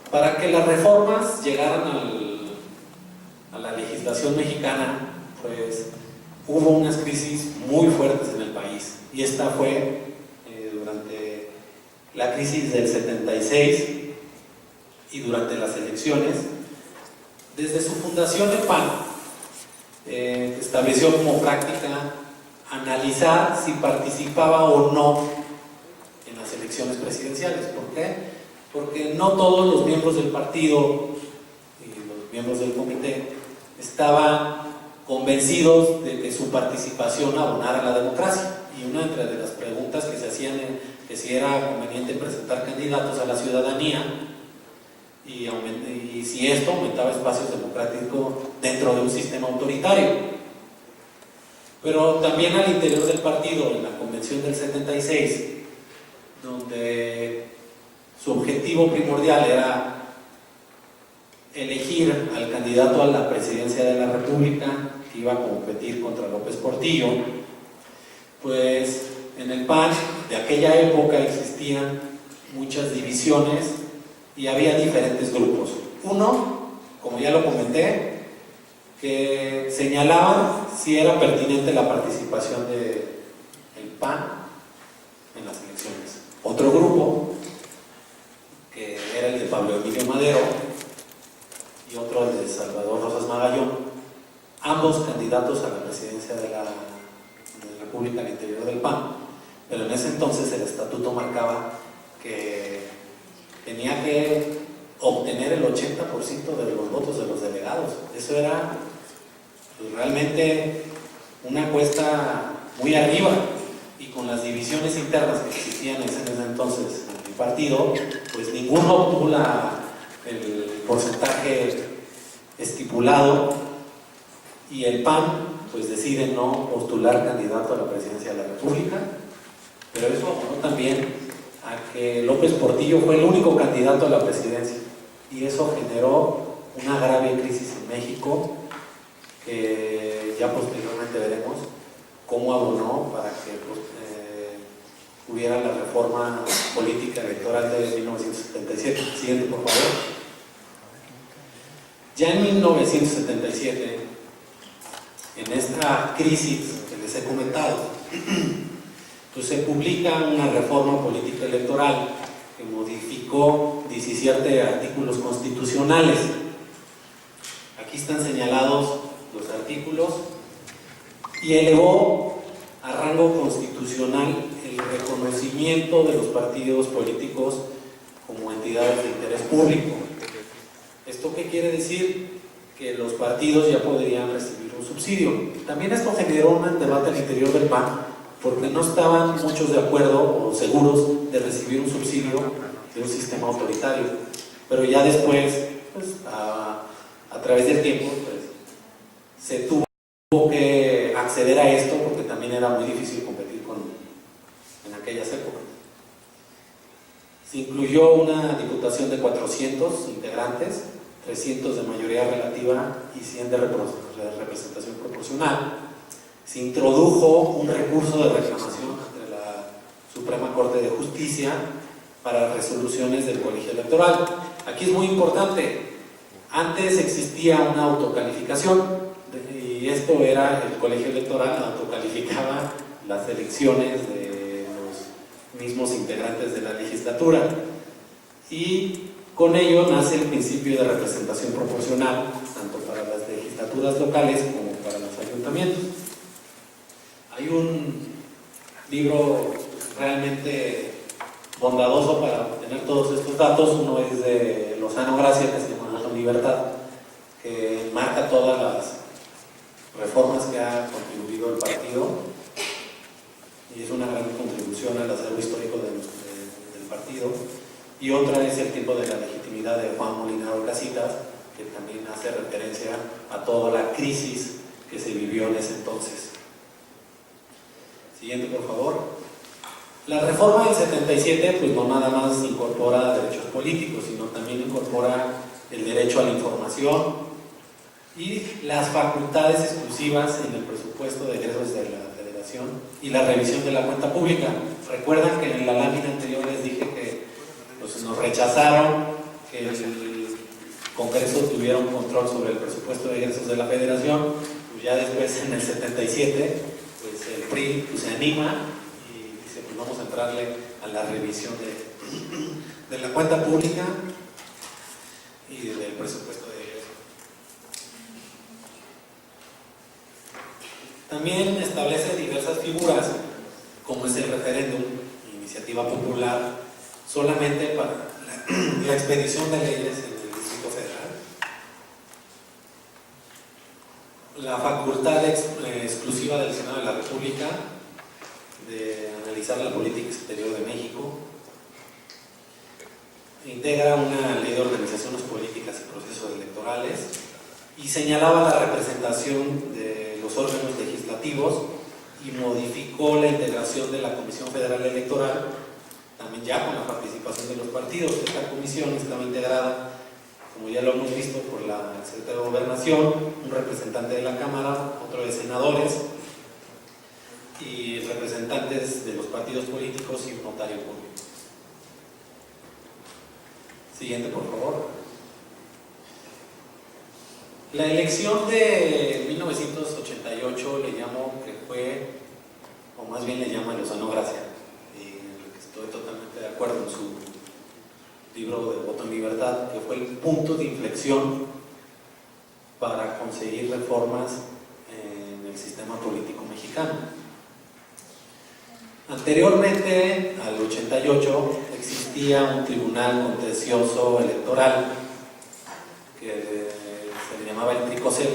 Para que las reformas llegaran a la legislación mexicana, pues hubo unas crisis muy fuertes en el país, y esta fue durante la crisis del 76 y durante las elecciones. Desde su fundación, el PAN estableció como práctica analizar si participaba o no en las elecciones presidenciales. ¿Por qué? Porque no todos los miembros del partido y los miembros del comité estaban convencidos de que su participación abonara a la democracia. Y una entre las preguntas que se hacían es que si era conveniente presentar candidatos a la ciudadanía y si esto aumentaba espacios democráticos dentro de un sistema autoritario. Pero también al interior del partido, en la convención del 76, donde su objetivo primordial era elegir al candidato a la presidencia de la República, que iba a competir contra López Portillo, pues en el PAN de aquella época existían muchas divisiones y había diferentes grupos. Uno, como ya lo comenté, que señalaban si era pertinente la participación del PAN en las elecciones. Otro grupo, que era el de Pablo Emilio Madero, y otro el de Salvador Rosas Magallón, ambos candidatos a la presidencia de la República al interior del PAN, pero en ese entonces el estatuto marcaba que tenía que obtener el 80% de los votos de los delegados. Eso era pues, realmente una cuesta muy arriba, y con las divisiones internas que existían en ese entonces en el partido, pues ninguno obtuvo el porcentaje estipulado, y el PAN pues decide no postular candidato a la presidencia de la República. Pero eso abonó también a que López Portillo fue el único candidato a la presidencia, y eso generó una grave crisis en México, que ya posteriormente veremos cómo abonó para que hubiera la reforma política electoral de 1977. Siguiente, por favor. Ya en 1977, en esta crisis que les he comentado, pues se publica una reforma política electoral que modificó 17 artículos constitucionales. Aquí están señalados los artículos, y elevó a rango constitucional el reconocimiento de los partidos políticos como entidades de interés público. ¿Esto qué quiere decir? Que los partidos ya podrían recibir un subsidio. También esto generó un debate al interior del PAN, porque no estaban muchos de acuerdo o seguros de recibir un subsidio de un sistema autoritario. Pero ya después, pues, a través del tiempo, pues, se tuvo que acceder a esto, porque también era muy difícil competir en aquellas épocas. Se incluyó una diputación de 400 integrantes, 300 de mayoría relativa y 100 de representación proporcional. Se introdujo un recurso de reclamación ante la Suprema Corte de Justicia para resoluciones del colegio electoral. Aquí es muy importante, antes existía una autocalificación, y esto era, el colegio electoral autocalificaba las elecciones de los mismos integrantes de la legislatura, y con ello nace el principio de representación proporcional, tanto para las legislaturas locales como para los ayuntamientos. Hay un libro realmente bondadoso para obtener todos estos datos. Uno es de Lozano Gracia, que se llama La Libertad, que marca todas las reformas que ha contribuido el partido, y es una gran contribución al acervo histórico del partido. Y otra es El tiempo de la legitimidad, de Juan Molinaro Casitas, que también hace referencia a toda la crisis que se vivió en ese entonces. Siguiente, por favor. La reforma del 77 pues no nada más incorpora derechos políticos, sino también incorpora el derecho a la información y las facultades exclusivas en el presupuesto de egresos de la Federación y la revisión de la cuenta pública. Recuerdan que en la lámina anterior les dije que pues, nos rechazaron que Congreso tuvieron control sobre el presupuesto de egresos de la Federación, pues ya después en el 77, pues el PRI pues, se anima y dice, pues vamos a entrarle a la revisión de la cuenta pública y del presupuesto de egresos. También establece diversas figuras, como es el referéndum, iniciativa popular, solamente para la expedición de leyes en el Distrito Federal, la facultad exclusiva del Senado de la República de analizar la política exterior de México, integra una ley de organizaciones políticas y procesos electorales y señalaba la representación de los órganos legislativos y modificó la integración de la Comisión Federal Electoral, también ya con la participación de los partidos. Esta comisión estaba integrada, como ya lo hemos visto, por la Secretaría de Gobernación, un representante de la Cámara, otro de senadores y representantes de los partidos políticos y un notario público. Siguiente, por favor. La elección de 1988 le llamo que fue, o más bien le llama Lozano Gracia, y estoy totalmente de acuerdo en su libro de Voto en Libertad, que fue el punto de inflexión para conseguir reformas en el sistema político mexicano. Anteriormente al 88 existía un tribunal contencioso electoral que se le llamaba el Tricocel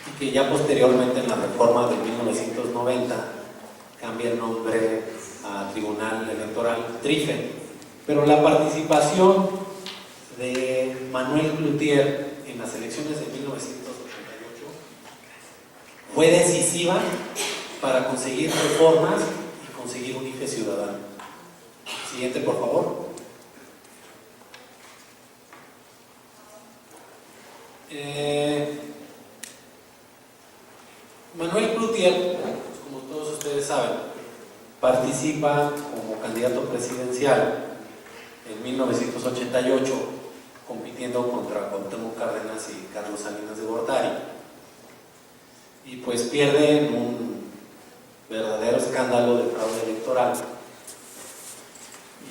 y que ya posteriormente en la reforma de 1990 cambia el nombre a Tribunal Electoral TRIFE. Pero la participación de Manuel Cloutier en las elecciones de 1988 fue decisiva para conseguir reformas y conseguir un IFE ciudadano. Siguiente, por favor. Manuel Cloutier, como todos ustedes saben, participa como candidato presidencial en 1988, compitiendo contra Cuauhtémoc Cárdenas y Carlos Salinas de Gortari, y pues pierde en un verdadero escándalo de fraude electoral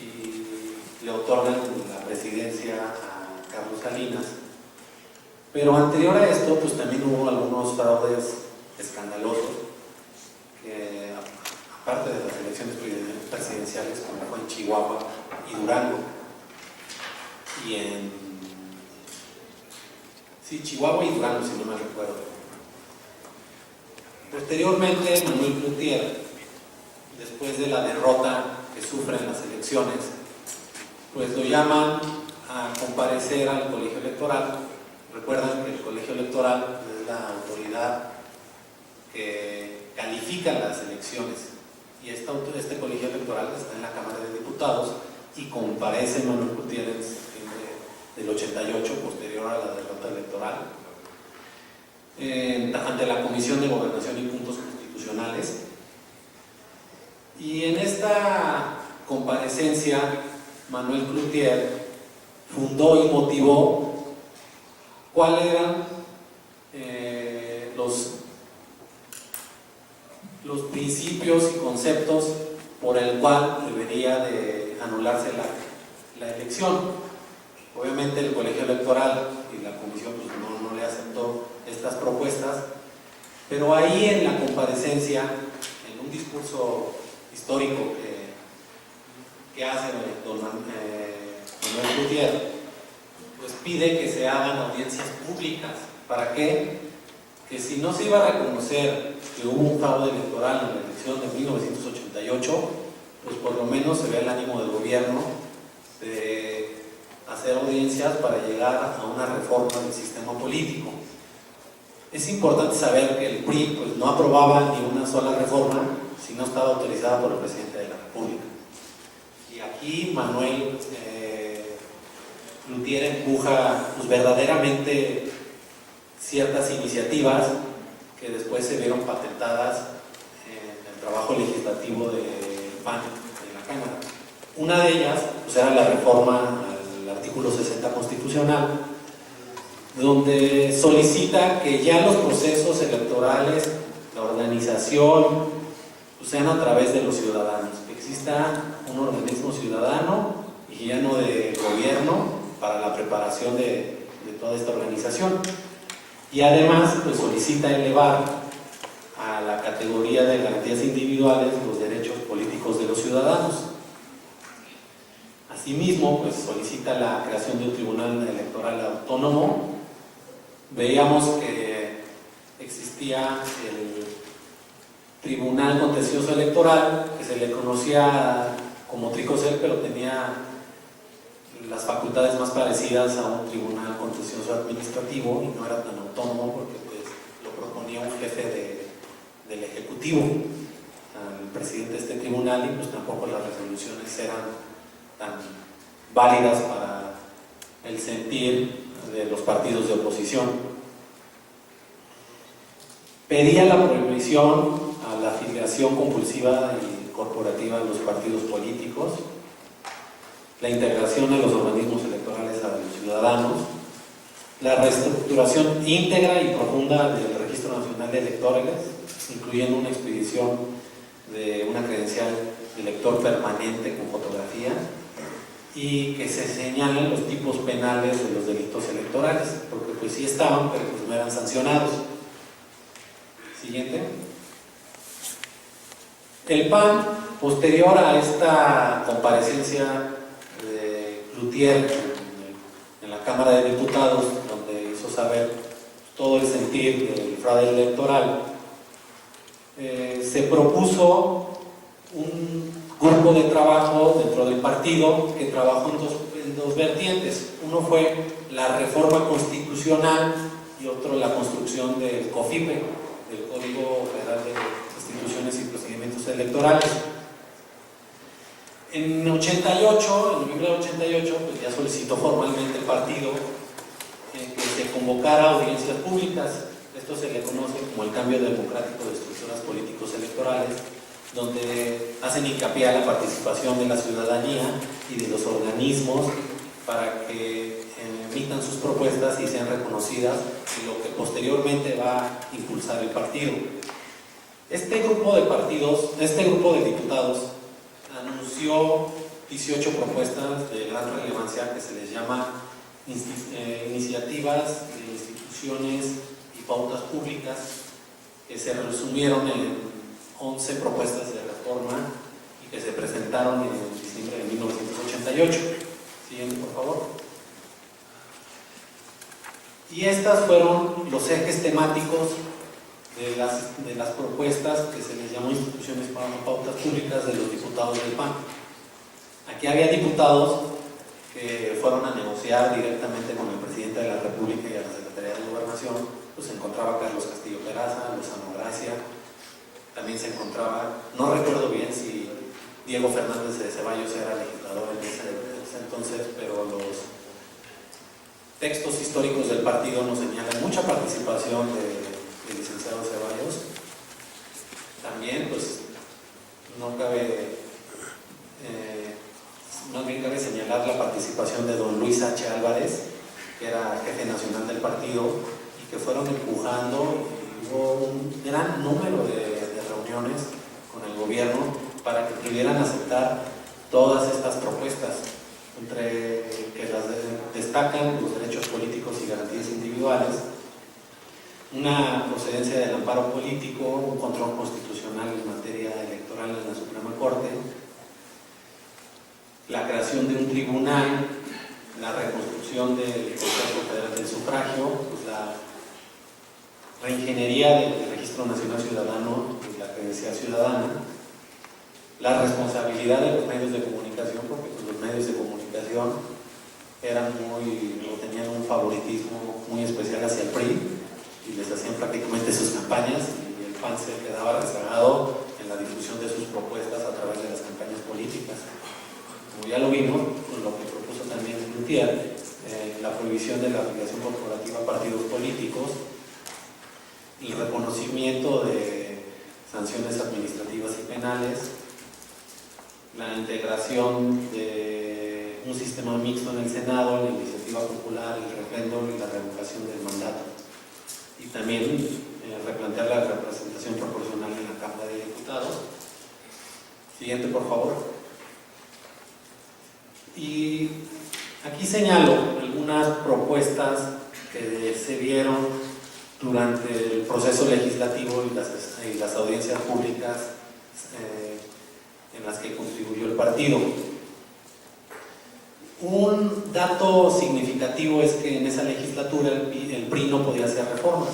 y le otorgan la presidencia a Carlos Salinas. Pero anterior a esto, pues también hubo algunos fraudes escandalosos que, aparte de las elecciones presidenciales, como fue en Chihuahua y Durango, y Chihuahua y Durango, si no me recuerdo. Posteriormente, Manuel Cloutier, después de la derrota que sufre en las elecciones, pues lo llaman a comparecer al colegio electoral. Recuerdan que el colegio electoral es la autoridad que califica las elecciones, y este colegio electoral está en la Cámara de Diputados y comparece Manuel Cloutier en septiembre del 88, posterior a la derrota electoral, ante la Comisión de Gobernación y Puntos Constitucionales. Y en esta comparecencia, Manuel Cloutier fundó y motivó cuáles eran los principios y conceptos por el cual debería de anularse la elección. Obviamente el colegio electoral y la comisión pues, no le aceptó estas propuestas, pero ahí en la comparecencia, en un discurso histórico que hace don Manuel Cloutier, pues pide que se hagan audiencias públicas. ¿Para qué? Que si no se iba a reconocer que hubo un fraude electoral en la elección de 1988, pues por lo menos se vea el ánimo del gobierno de hacer audiencias para llegar a una reforma del sistema político. Es importante saber que el PRI pues, no aprobaba ni una sola reforma si no estaba autorizada por el presidente de la República. Y aquí Manuel Cloutier empuja pues, verdaderamente ciertas iniciativas que después se vieron patentadas en el trabajo legislativo del PAN de la Cámara. Una de ellas pues, era la reforma al artículo 60 constitucional, donde solicita que ya los procesos electorales, la organización, pues sean a través de los ciudadanos, que exista un organismo ciudadano y ya no de gobierno para la preparación de toda esta organización. Y además pues solicita elevar a la categoría de garantías individuales los derechos políticos de los ciudadanos. Asimismo, pues solicita la creación de un tribunal electoral autónomo. Veíamos que existía el Tribunal Contencioso Electoral, que se le conocía como Tricocel, pero tenía las facultades más parecidas a un tribunal contencioso administrativo y no era tan autónomo porque pues lo proponía un jefe del Ejecutivo, el presidente de este tribunal, y pues tampoco las resoluciones eran tan válidas para el sentir de los partidos de oposición. Pedía la prohibición a la afiliación compulsiva y corporativa de los partidos políticos, la integración de los organismos electorales a los ciudadanos, la reestructuración íntegra y profunda del Registro Nacional de Electores, incluyendo una expedición de una credencial de elector permanente con fotografía, y que se señalen los tipos penales de los delitos electorales, porque pues sí estaban, pero pues no eran sancionados. Siguiente. El PAN, posterior a esta comparecencia de Cloutier en la Cámara de Diputados, donde hizo saber todo el sentir del fraude electoral, se propuso un grupo de trabajo dentro del partido que trabajó en dos vertientes. Uno fue la reforma constitucional y otro la construcción del COFIPE, del Código Federal de Instituciones y Procedimientos Electorales. En noviembre de 88, pues ya solicitó formalmente el partido que se convocara audiencias públicas. Esto se le conoce como el cambio democrático de estructuras políticos electorales, donde hacen hincapié a la participación de la ciudadanía y de los organismos para que emitan sus propuestas y sean reconocidas en lo que posteriormente va a impulsar el partido. Este grupo de diputados anunció 18 propuestas de gran relevancia que se les llama iniciativas de instituciones y pautas públicas, que se resumieron en 11 propuestas de reforma y que se presentaron en diciembre de 1988. Siguiente, por favor. Y estas fueron los ejes temáticos de las propuestas que se les llamó instituciones para pautas públicas de los diputados del PAN. Aquí había diputados que fueron a negociar directamente con el presidente de la República y a la Secretaría de Gobernación. Pues se encontraba Carlos Castillo Peraza, Lozano Gracia, también se encontraba, no recuerdo bien si Diego Fernández de Ceballos era legislador en ese entonces, pero los textos históricos del partido nos señalan mucha participación del licenciado Ceballos. También, pues, más bien cabe señalar la participación de don Luis H. Álvarez, que era jefe nacional del partido, y que fueron empujando, y hubo un gran número de reuniones con el gobierno para que pudieran aceptar todas estas propuestas, entre que las destacan los derechos políticos y garantías individuales, una procedencia del amparo político, un control constitucional en materia electoral en la Suprema Corte, la creación de un tribunal, la reconstrucción del Consejo Federal del Sufragio, pues la reingeniería del Registro Nacional Ciudadano y la credencial ciudadana, la responsabilidad de los medios de comunicación, porque pues, los medios de comunicación tenían un favoritismo muy especial hacia el PRI y les hacían prácticamente sus campañas, y el PAN se quedaba rezagado en la difusión de sus propuestas a través de las campañas políticas. Como ya lo vimos, con lo que propuso también Cloutier, la prohibición de la afiliación corporativa a partidos políticos, el reconocimiento de sanciones administrativas y penales, la integración de un sistema mixto en el Senado, la iniciativa popular, el referéndum y la revocación del mandato. Y también replantear la representación proporcional en la Cámara de Diputados. Siguiente, por favor. Y aquí señalo algunas propuestas que se vieron durante el proceso legislativo y las audiencias públicas en las que contribuyó el partido. Un dato significativo es que en esa legislatura el PRI no podía hacer reformas.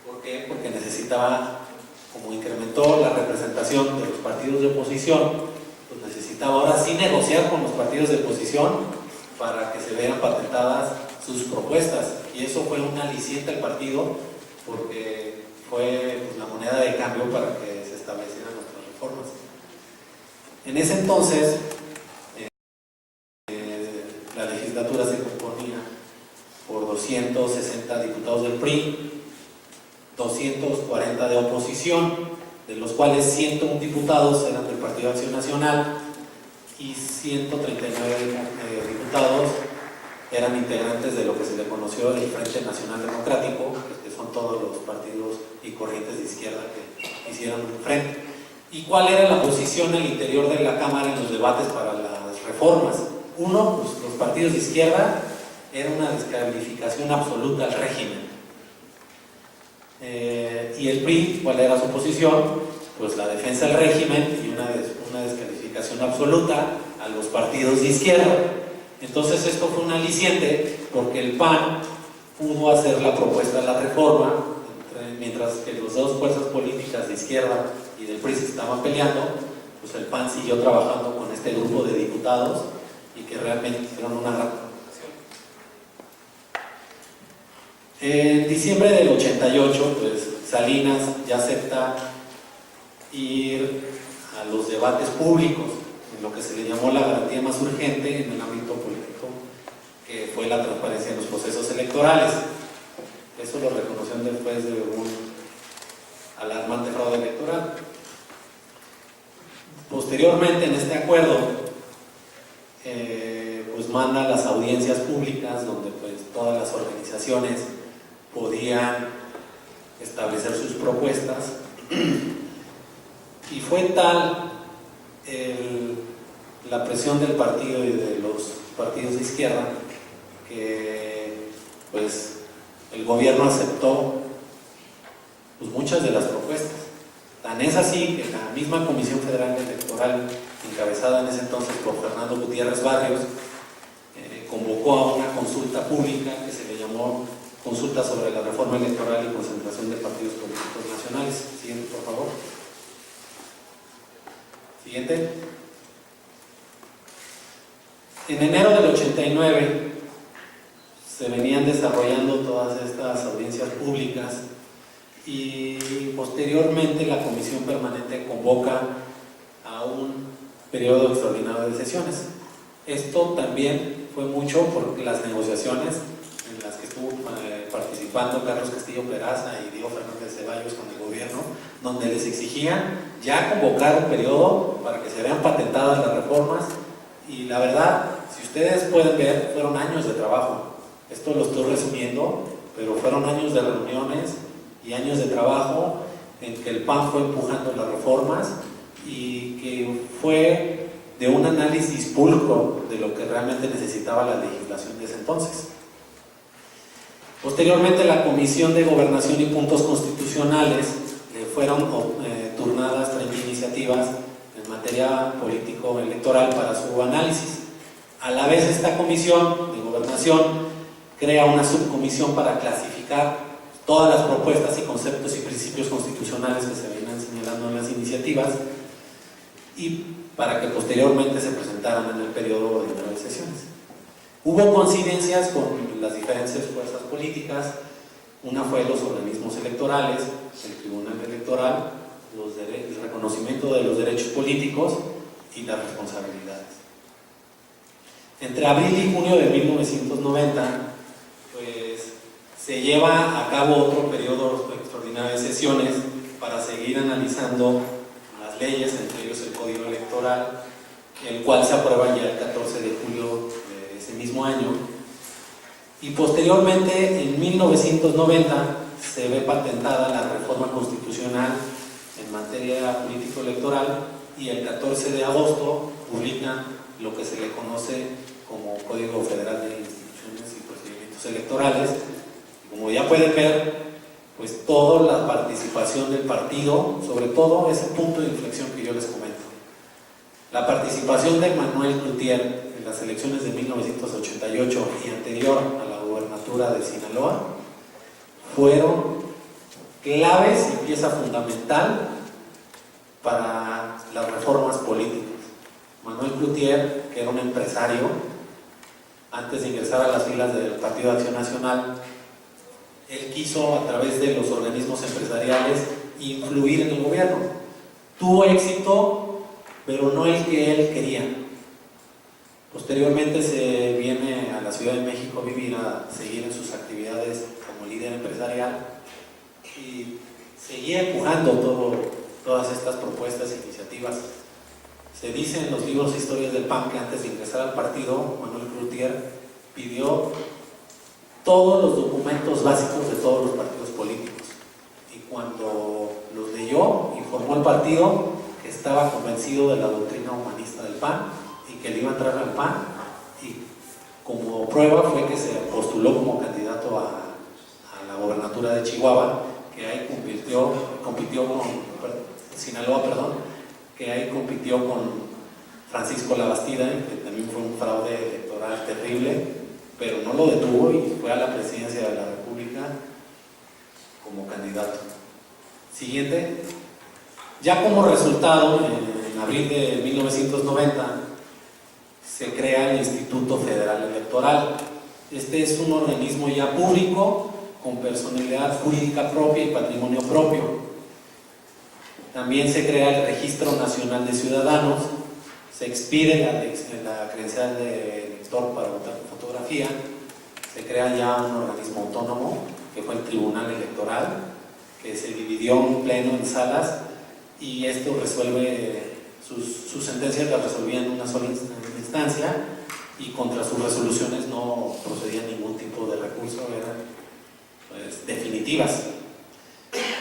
¿Por qué? Porque necesitaba, como incrementó la representación de los partidos de oposición, pues necesitaba ahora sí negociar con los partidos de oposición para que se vean patentadas sus propuestas. Y eso fue un aliciente al partido porque fue pues, la moneda de cambio para que se establecieran nuestras reformas. En ese entonces, la legislatura se componía por 260 diputados del PRI, 240 de oposición, de los cuales 101 diputados eran del Partido Acción Nacional y 139 diputados eran integrantes de lo que se le conoció el Frente Nacional Democrático, que son todos los partidos y corrientes de izquierda que hicieron un frente. ¿Y cuál era la posición al interior de la Cámara en los debates para las reformas? Uno, pues, los partidos de izquierda, era una descalificación absoluta al régimen. Y el PRI, ¿cuál era su posición? Pues la defensa del régimen y una descalificación absoluta a los partidos de izquierda. Entonces esto fue un aliciente porque el PAN pudo hacer la propuesta de la reforma, mientras que las dos fuerzas políticas de izquierda y del PRI se estaban peleando, pues el PAN siguió trabajando con este grupo de diputados y que realmente hicieron una gran provocación. En diciembre del 88, pues Salinas ya acepta ir a los debates públicos, en lo que se le llamó la garantía más urgente en el ámbito político, que fue la transparencia en los procesos electorales. Eso lo reconoció después de un alarmante fraude electoral. Posteriormente, en este acuerdo, pues manda las audiencias públicas donde pues todas las organizaciones podían establecer sus propuestas, y fue tal la presión del partido y de los partidos de izquierda que pues el gobierno aceptó pues, muchas de las propuestas. Tan es así que la misma Comisión Federal Electoral, encabezada en ese entonces por Fernando Gutiérrez Barrios, convocó a una consulta pública que se le llamó Consulta sobre la Reforma Electoral y Concentración de Partidos Políticos Nacionales. Siguiente, por favor. Siguiente. En enero del 89 se venían desarrollando todas estas audiencias públicas y posteriormente la Comisión Permanente convoca a un periodo extraordinario de sesiones. Esto también fue mucho por las negociaciones en las que estuvo participando Carlos Castillo Peraza y Diego Fernández Ceballos con el gobierno, donde les exigían ya convocar un periodo para que se vean patentadas las reformas. Y la verdad, si ustedes pueden ver, fueron años de trabajo. Esto lo estoy resumiendo, pero fueron años de reuniones y años de trabajo en que el PAN fue empujando las reformas y que fue de un análisis pulcro de lo que realmente necesitaba la legislación de ese entonces. Posteriormente, la Comisión de Gobernación y Puntos Constitucionales le fueron turnadas 30 iniciativas en materia político-electoral para su análisis. A la vez, esta Comisión de Gobernación crea una subcomisión para clasificar todas las propuestas y conceptos y principios constitucionales que se venían señalando en las iniciativas y para que posteriormente se presentaran en el periodo de 9 sesiones. Hubo coincidencias con las diferentes fuerzas políticas. Una fue los organismos electorales, el Tribunal Electoral, el reconocimiento de los derechos políticos y las responsabilidades. Entre abril y junio de 1990, pues se lleva a cabo otro periodo extraordinario de sesiones para seguir analizando las leyes, entre ellos el Código Electoral, el cual se aprueba ya el 14 de julio de ese mismo año. Y posteriormente, en 1990, se ve patentada la reforma constitucional en materia político-electoral y el 14 de agosto publican lo que se le conoce como Código Federal de Instituciones y Procedimientos Electorales. Como ya pueden ver, pues toda la participación del partido, sobre todo ese punto de inflexión que yo les comento. La participación de Manuel Cloutier en las elecciones de 1988 y anterior a la gobernatura de Sinaloa fueron claves y pieza fundamental para las reformas políticas. Manuel Cloutier, que era un empresario, antes de ingresar a las filas del Partido de Acción Nacional, él quiso, a través de los organismos empresariales, influir en el gobierno. Tuvo éxito, pero no el que él quería. Posteriormente se viene a la Ciudad de México a vivir, a seguir en sus actividades como líder empresarial y seguía empujando todas estas propuestas e iniciativas. Se dice en los libros de historias del PAN que antes de ingresar al partido, Manuel Cloutier pidió todos los documentos básicos de todos los partidos políticos, y cuando los leyó, informó al partido que estaba convencido de la doctrina humanista del PAN y que le iba a entrar al PAN, y como prueba fue que se postuló como candidato a la gobernatura de Chihuahua, que ahí compitió con Sinaloa, que ahí compitió con Francisco Labastida, que también fue un fraude electoral terrible, pero no lo detuvo y fue a la presidencia de la República como candidato. Siguiente. Ya como resultado, en abril de 1990, se crea el Instituto Federal Electoral. Este es un organismo ya público, con personalidad jurídica propia y patrimonio propio. También se crea el Registro Nacional de Ciudadanos, se expide la credencial de elector para votar con fotografía, se crea ya un organismo autónomo, que fue el Tribunal Electoral, que se dividió en pleno en salas, y esto resuelve, sus sentencias las resolvían en una sola instancia, y contra sus resoluciones no procedía ningún tipo de recurso, eran pues definitivas.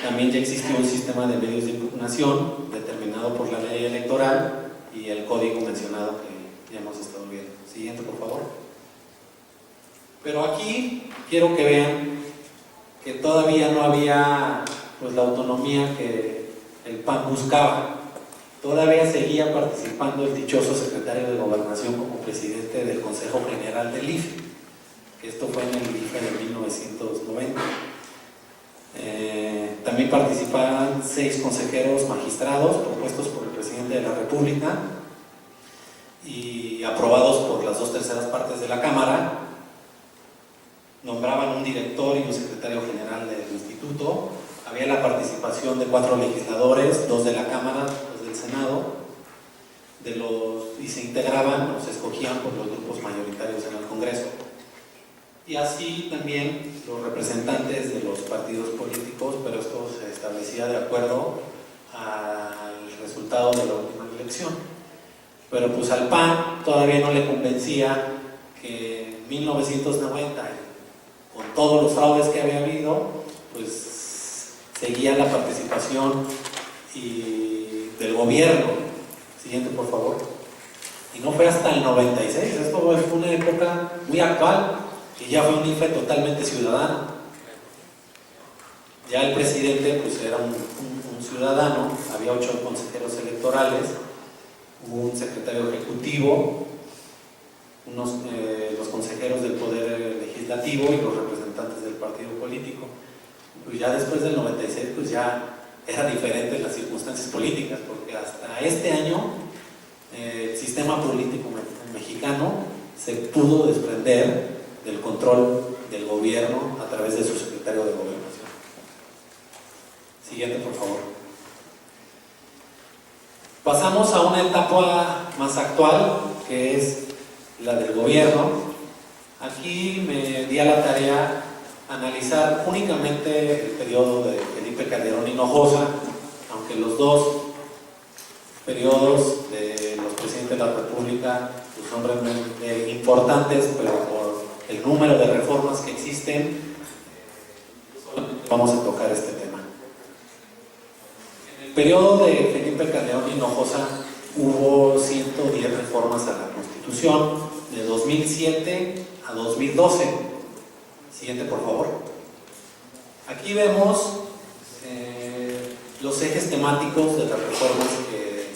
También ya existió un sistema de medios de impugnación determinado por la ley electoral y el código mencionado que ya hemos estado viendo. Siguiente, por favor. Pero aquí quiero que vean que todavía no había pues la autonomía que el PAN buscaba. Todavía seguía participando el dichoso secretario de Gobernación como presidente del Consejo General del IFE, que esto fue en el IFE de 1990. También participaban 6 consejeros magistrados propuestos por el presidente de la República y aprobados por las 2/3 partes de la Cámara. Nombraban un director y un secretario general del instituto. Había la participación de 4 legisladores, 2 de la Cámara, 2 del Senado, y se integraban o se escogían por los grupos mayoritarios en el Congreso. Y así también los representantes de los partidos políticos, pero esto se establecía de acuerdo al resultado de la última elección. Pero pues al PAN todavía no le convencía que en 1990, con todos los fraudes que había habido, pues seguía la participación del gobierno. Siguiente, por favor. Y no fue hasta el 96, esto fue una época muy actual, y ya fue un IFE totalmente ciudadano. Ya el presidente pues era un ciudadano, había 8 consejeros electorales, hubo un secretario ejecutivo, los consejeros del Poder Legislativo y los representantes del partido político. Pues ya después del 96 pues ya era diferente las circunstancias políticas, porque hasta este año el sistema político mexicano se pudo desprender del control del gobierno a través de su secretario de Gobernación. Siguiente, por favor. Pasamos a una etapa más actual, que es la del gobierno. Aquí me di a la tarea analizar únicamente el periodo de Felipe Calderón Hinojosa, aunque los 2 periodos de los presidentes presidente de la República, pues son realmente importantes, pero por el número de reformas que existen, vamos a tocar este tema. En el periodo de Felipe Calderón Hinojosa hubo 110 reformas a la Constitución, de 2007 a 2012. Siguiente, por favor. Aquí vemos los ejes temáticos de las reformas que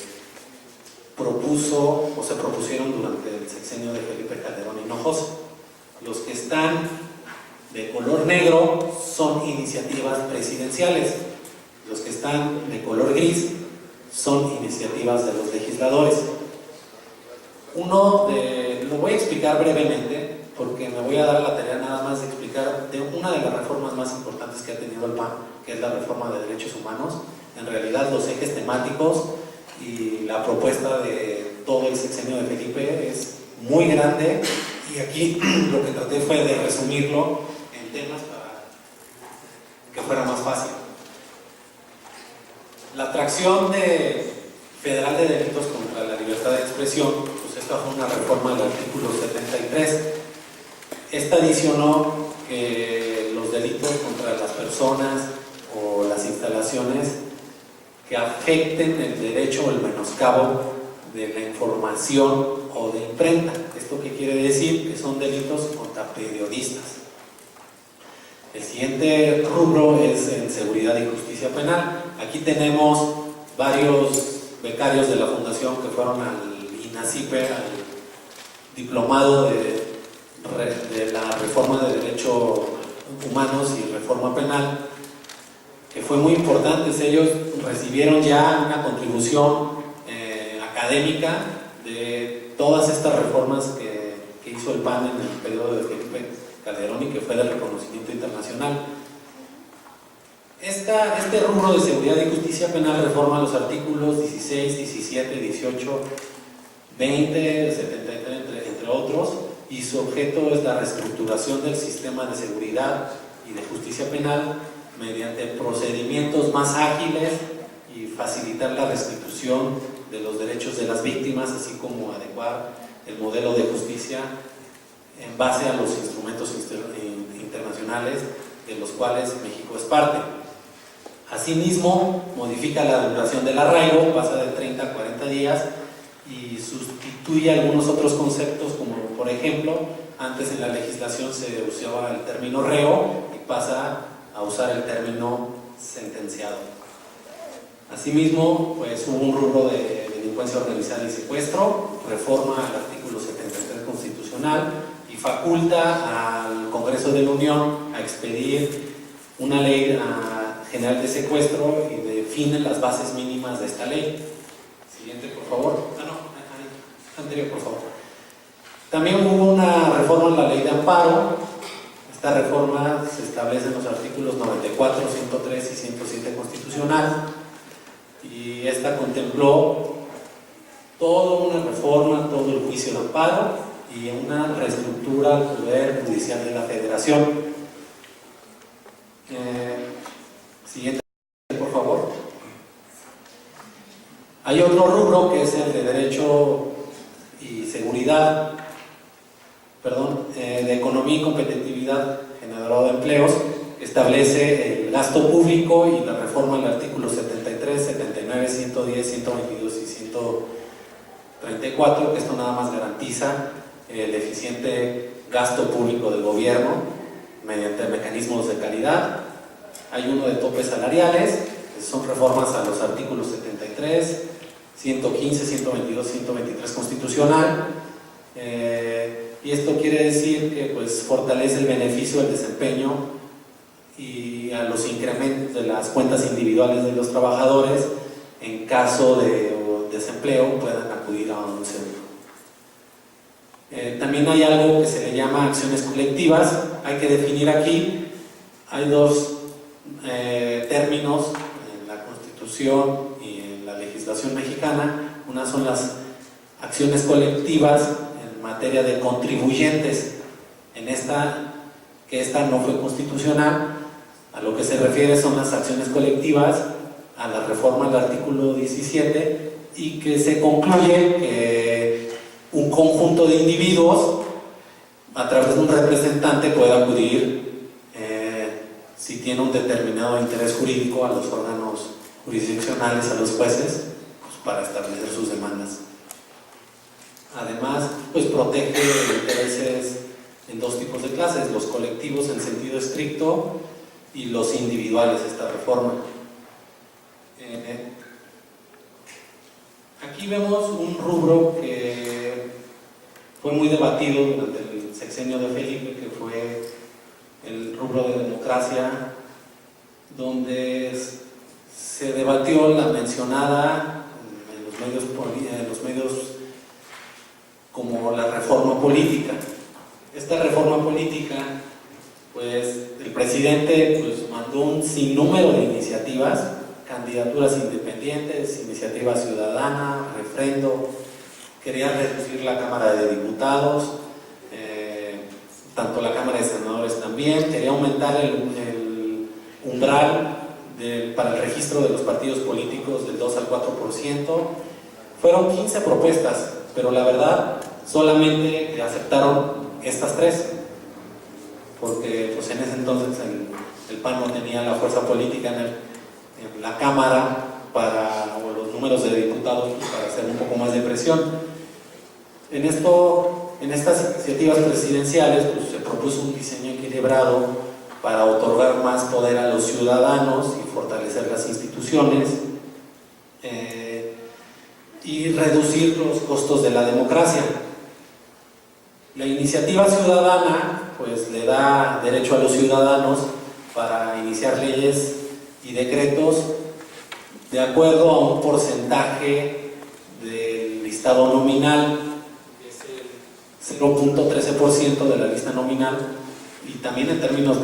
propuso o se propusieron durante el sexenio de Felipe Calderón Hinojosa. Los que están de color negro son iniciativas presidenciales, los que están de color gris son iniciativas de los legisladores. Lo voy a explicar brevemente porque me voy a dar la tarea nada más de explicar de una de las reformas más importantes que ha tenido el PAN, que es la reforma de derechos humanos. En realidad los ejes temáticos y la propuesta de todo el sexenio de Felipe es muy grande, y aquí lo que traté fue de resumirlo en temas para que fuera más fácil. La atracción federal de delitos contra la libertad de expresión, pues esta fue una reforma del artículo 73. Esta adicionó que los delitos contra las personas o las instalaciones que afecten el derecho o el menoscabo de la información o de imprenta. ¿Esto qué quiere decir? Que son delitos contra periodistas. El siguiente rubro es en seguridad y justicia penal. Aquí tenemos varios becarios de la Fundación que fueron al INACIPE, al diplomado de la reforma de derechos humanos y reforma penal, que fue muy importante. Ellos recibieron ya una contribución académica de todas estas reformas que hizo el PAN en el periodo de Felipe Calderón y que fue de reconocimiento internacional. Este rubro de seguridad y justicia penal reforma los artículos 16, 17, 18, 20, 73, entre otros, y su objeto es la reestructuración del sistema de seguridad y de justicia penal mediante procedimientos más ágiles y facilitar la restitución de los derechos de las víctimas, así como adecuar el modelo de justicia en base a los instrumentos internacionales de los cuales México es parte. Asimismo, modifica la duración del arraigo, pasa de 30 a 40 días y sustituye algunos otros conceptos, como por ejemplo, antes en la legislación se usaba el término reo y pasa a usar el término sentenciado. Asimismo, pues hubo un rubro de delincuencia organizada y secuestro, reforma al artículo 73 constitucional y faculta al Congreso de la Unión a expedir una ley general de secuestro y define las bases mínimas de esta ley. Siguiente, por favor. Anterior, por favor. También hubo una reforma en la ley de amparo. Esta reforma se establece en los artículos 94, 103 y 107 constitucional, y esta contempló toda una reforma, todo el juicio de amparo y una reestructura al Poder Judicial de la Federación. Siguiente, por favor. Hay otro rubro que es el de derecho y seguridad, de economía y competitividad, generador de empleos, que establece el gasto público y la reforma al artículo 73, 79, 110, 122 y 134, que esto nada más garantiza el eficiente gasto público del gobierno mediante mecanismos de calidad. Hay uno de topes salariales, que son reformas a los artículos 73, 115, 122, 123 constitucional, y esto quiere decir que pues fortalece el beneficio del desempeño y a los incrementos de las cuentas individuales de los trabajadores en caso de desempleo puedan acudir a un seguro. También hay algo que se le llama acciones colectivas. Hay que definir aquí, hay dos términos en la Constitución y en la legislación mexicana. Una son las acciones colectivas en materia de contribuyentes. En esta no fue constitucional, a lo que se refiere son las acciones colectivas a la reforma del artículo 17, y que se concluye que conjunto de individuos, a través de un representante, puede acudir, si tiene un determinado interés jurídico, a los órganos jurisdiccionales, a los jueces, pues, para establecer sus demandas. Además, pues protege intereses en dos tipos de clases: los colectivos en sentido estricto y los individuales, esta reforma. Aquí vemos un rubro que fue muy debatido durante el sexenio de Felipe, que fue el rubro de democracia, donde se debatió la mencionada en los medios como la reforma política. Esta reforma política, pues el presidente pues, mandó un sinnúmero de iniciativas, candidaturas independientes, iniciativa ciudadana, refrendo, quería reducir la Cámara de Diputados, tanto la Cámara de Senadores también, quería aumentar el umbral para el registro de los partidos políticos del 2 al 4%. Fueron 15 propuestas, pero la verdad solamente aceptaron estas 3, porque pues, en ese entonces el PAN no tenía la fuerza política en la Cámara o los números de diputados pues, para hacer un poco más de presión. En estas iniciativas presidenciales pues, se propuso un diseño equilibrado para otorgar más poder a los ciudadanos y fortalecer las instituciones, y reducir los costos de la democracia. La iniciativa ciudadana pues, le da derecho a los ciudadanos para iniciar leyes y decretos de acuerdo a un porcentaje del listado nominal, que es el 0.13% de la lista nominal, y también en términos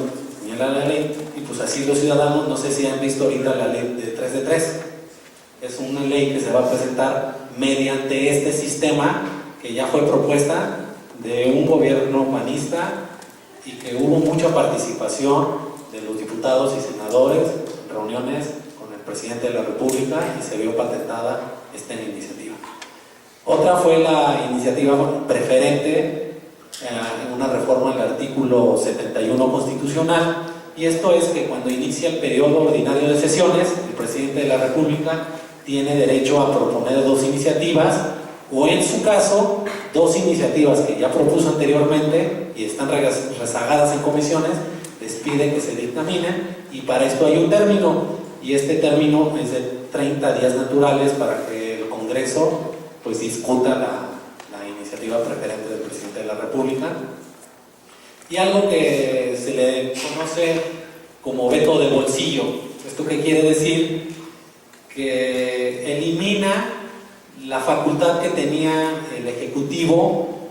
señala la ley, y pues así los ciudadanos, no sé si han visto ahorita la ley de 3 de 3, es una ley que se va a presentar mediante este sistema que ya fue propuesta de un gobierno panista y que hubo mucha participación de los diputados y senadores en reuniones con el presidente de la República, y se vio patentada esta iniciativa. Otra fue la iniciativa preferente, una reforma al artículo 71 constitucional, y esto es que cuando inicia el periodo ordinario de sesiones, el presidente de la República tiene derecho a proponer 2 iniciativas, o en su caso, 2 iniciativas que ya propuso anteriormente y están rezagadas en comisiones, les pide que se dictaminen, y para esto hay un término, y este término es de 30 días naturales para que el Congreso pues discuta la iniciativa preferente del presidente de la República. Y algo que se le conoce como veto de bolsillo. ¿Esto qué quiere decir? Que elimina la facultad que tenía el Ejecutivo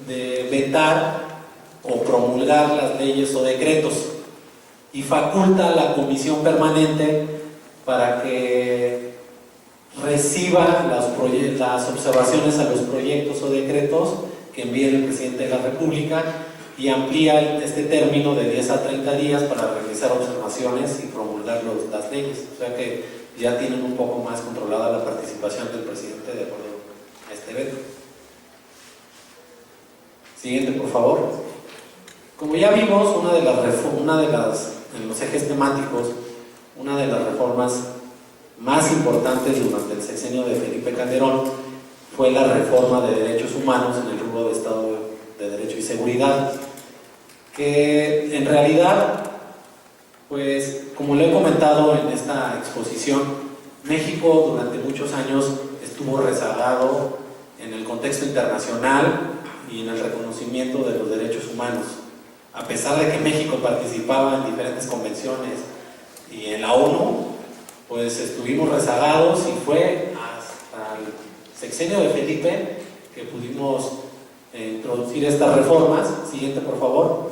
de vetar o promulgar las leyes o decretos, y faculta a la Comisión Permanente para que reciba las observaciones a los proyectos o decretos que envíe el presidente de la República, y amplía este término de 10 a 30 días para realizar observaciones y promulgar las leyes. O sea que ya tienen un poco más controlada la participación del presidente de acuerdo a este veto. Siguiente, por favor. Como ya vimos, en los ejes temáticos, una de las reformas más importantes durante el sexenio de Felipe Calderón fue la reforma de derechos humanos en el rubro de Estado de Derecho y Seguridad, que en realidad, pues como lo he comentado en esta exposición, México durante muchos años estuvo rezagado en el contexto internacional y en el reconocimiento de los derechos humanos. A pesar de que México participaba en diferentes convenciones y en la ONU, pues estuvimos rezagados, y fue hasta el sexenio de Felipe que pudimos introducir estas reformas. Siguiente, por favor.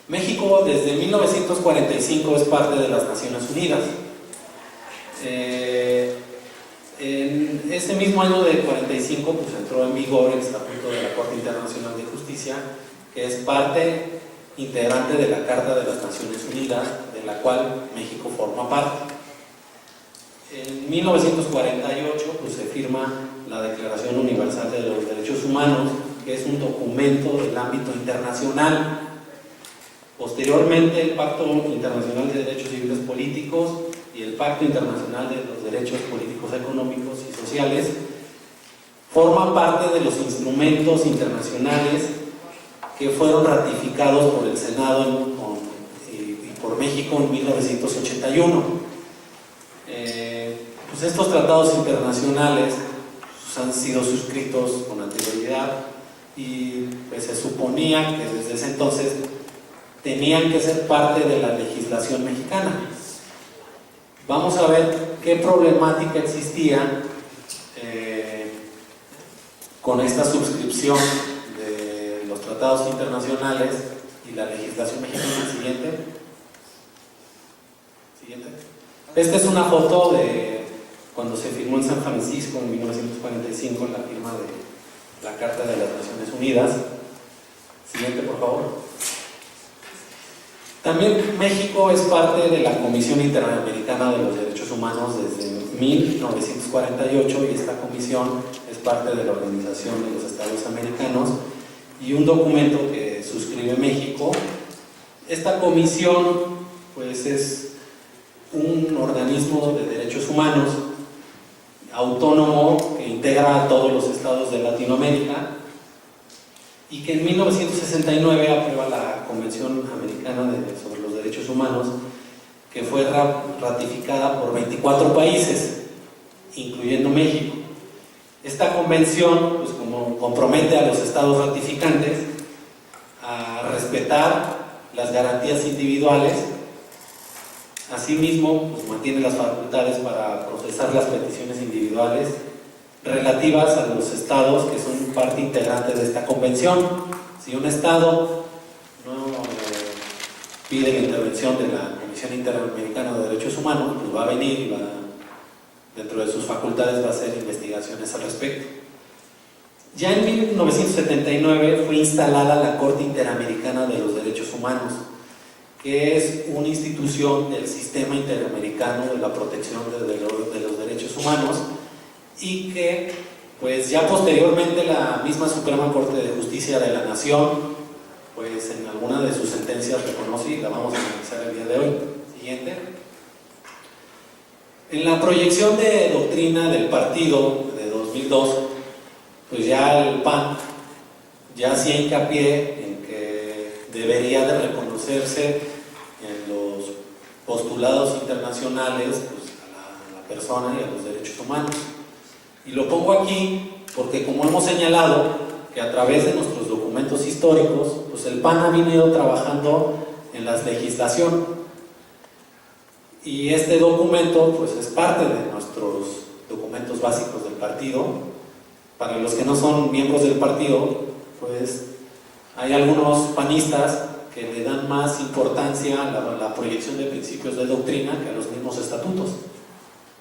México desde 1945 es parte de las Naciones Unidas. En ese mismo año de 45 pues entró en vigor el Estatuto de la Corte Internacional de Justicia, que es parte integrante de la Carta de las Naciones Unidas, de la cual México forma parte. En 1948 pues, se firma la Declaración Universal de los Derechos Humanos, Humanos, que es un documento del ámbito internacional. Posteriormente, el Pacto Internacional de Derechos Civiles Políticos y el Pacto Internacional de los Derechos Políticos, Económicos y Sociales forman parte de los instrumentos internacionales que fueron ratificados por el Senado y por México en 1981. Pues estos tratados internacionales pues, han sido suscritos con anterioridad y pues, se suponía que desde ese entonces tenían que ser parte de la legislación mexicana. Vamos a ver qué problemática existía con esta suscripción de los tratados internacionales y la legislación mexicana. Siguiente. Esta es una foto de cuando se firmó en San Francisco en 1945 la firma de la Carta de las Naciones Unidas. Siguiente, por favor. También México es parte de la Comisión Interamericana de los Derechos Humanos desde 1948 y esta comisión es parte de la Organización de los Estados Americanos y un documento que suscribe México. Esta comisión pues es un organismo de derechos humanos autónomo que integra a todos los estados de Latinoamérica y que en 1969 aprueba la Convención Americana sobre los Derechos Humanos, que fue ratificada por 24 países, incluyendo México. Esta convención, pues, como compromete a los estados ratificantes a respetar las garantías individuales, asimismo, pues, mantiene las facultades para procesar las peticiones individuales relativas a los estados que son parte integrante de esta convención. Si un estado no pide la intervención de la Comisión Interamericana de Derechos Humanos, pues va a venir y dentro de sus facultades va a hacer investigaciones al respecto. Ya en 1979 fue instalada la Corte Interamericana de los Derechos Humanos, que es una institución del Sistema Interamericano de la Protección de los Derechos Humanos, y que pues ya posteriormente la misma Suprema Corte de Justicia de la Nación pues en alguna de sus sentencias reconoce, y la vamos a analizar el día de hoy. Siguiente. En la proyección de doctrina del partido de 2002, pues ya el PAN ya hacía hincapié en que debería de reconocerse en los postulados internacionales pues, a la persona y a los derechos humanos. Y lo pongo aquí porque, como hemos señalado, que a través de nuestros documentos históricos, pues el PAN ha venido trabajando en la legislación. Y este documento, pues es parte de nuestros documentos básicos del partido. Para los que no son miembros del partido, pues hay algunos panistas que le dan más importancia a la proyección de principios de doctrina que a los mismos estatutos.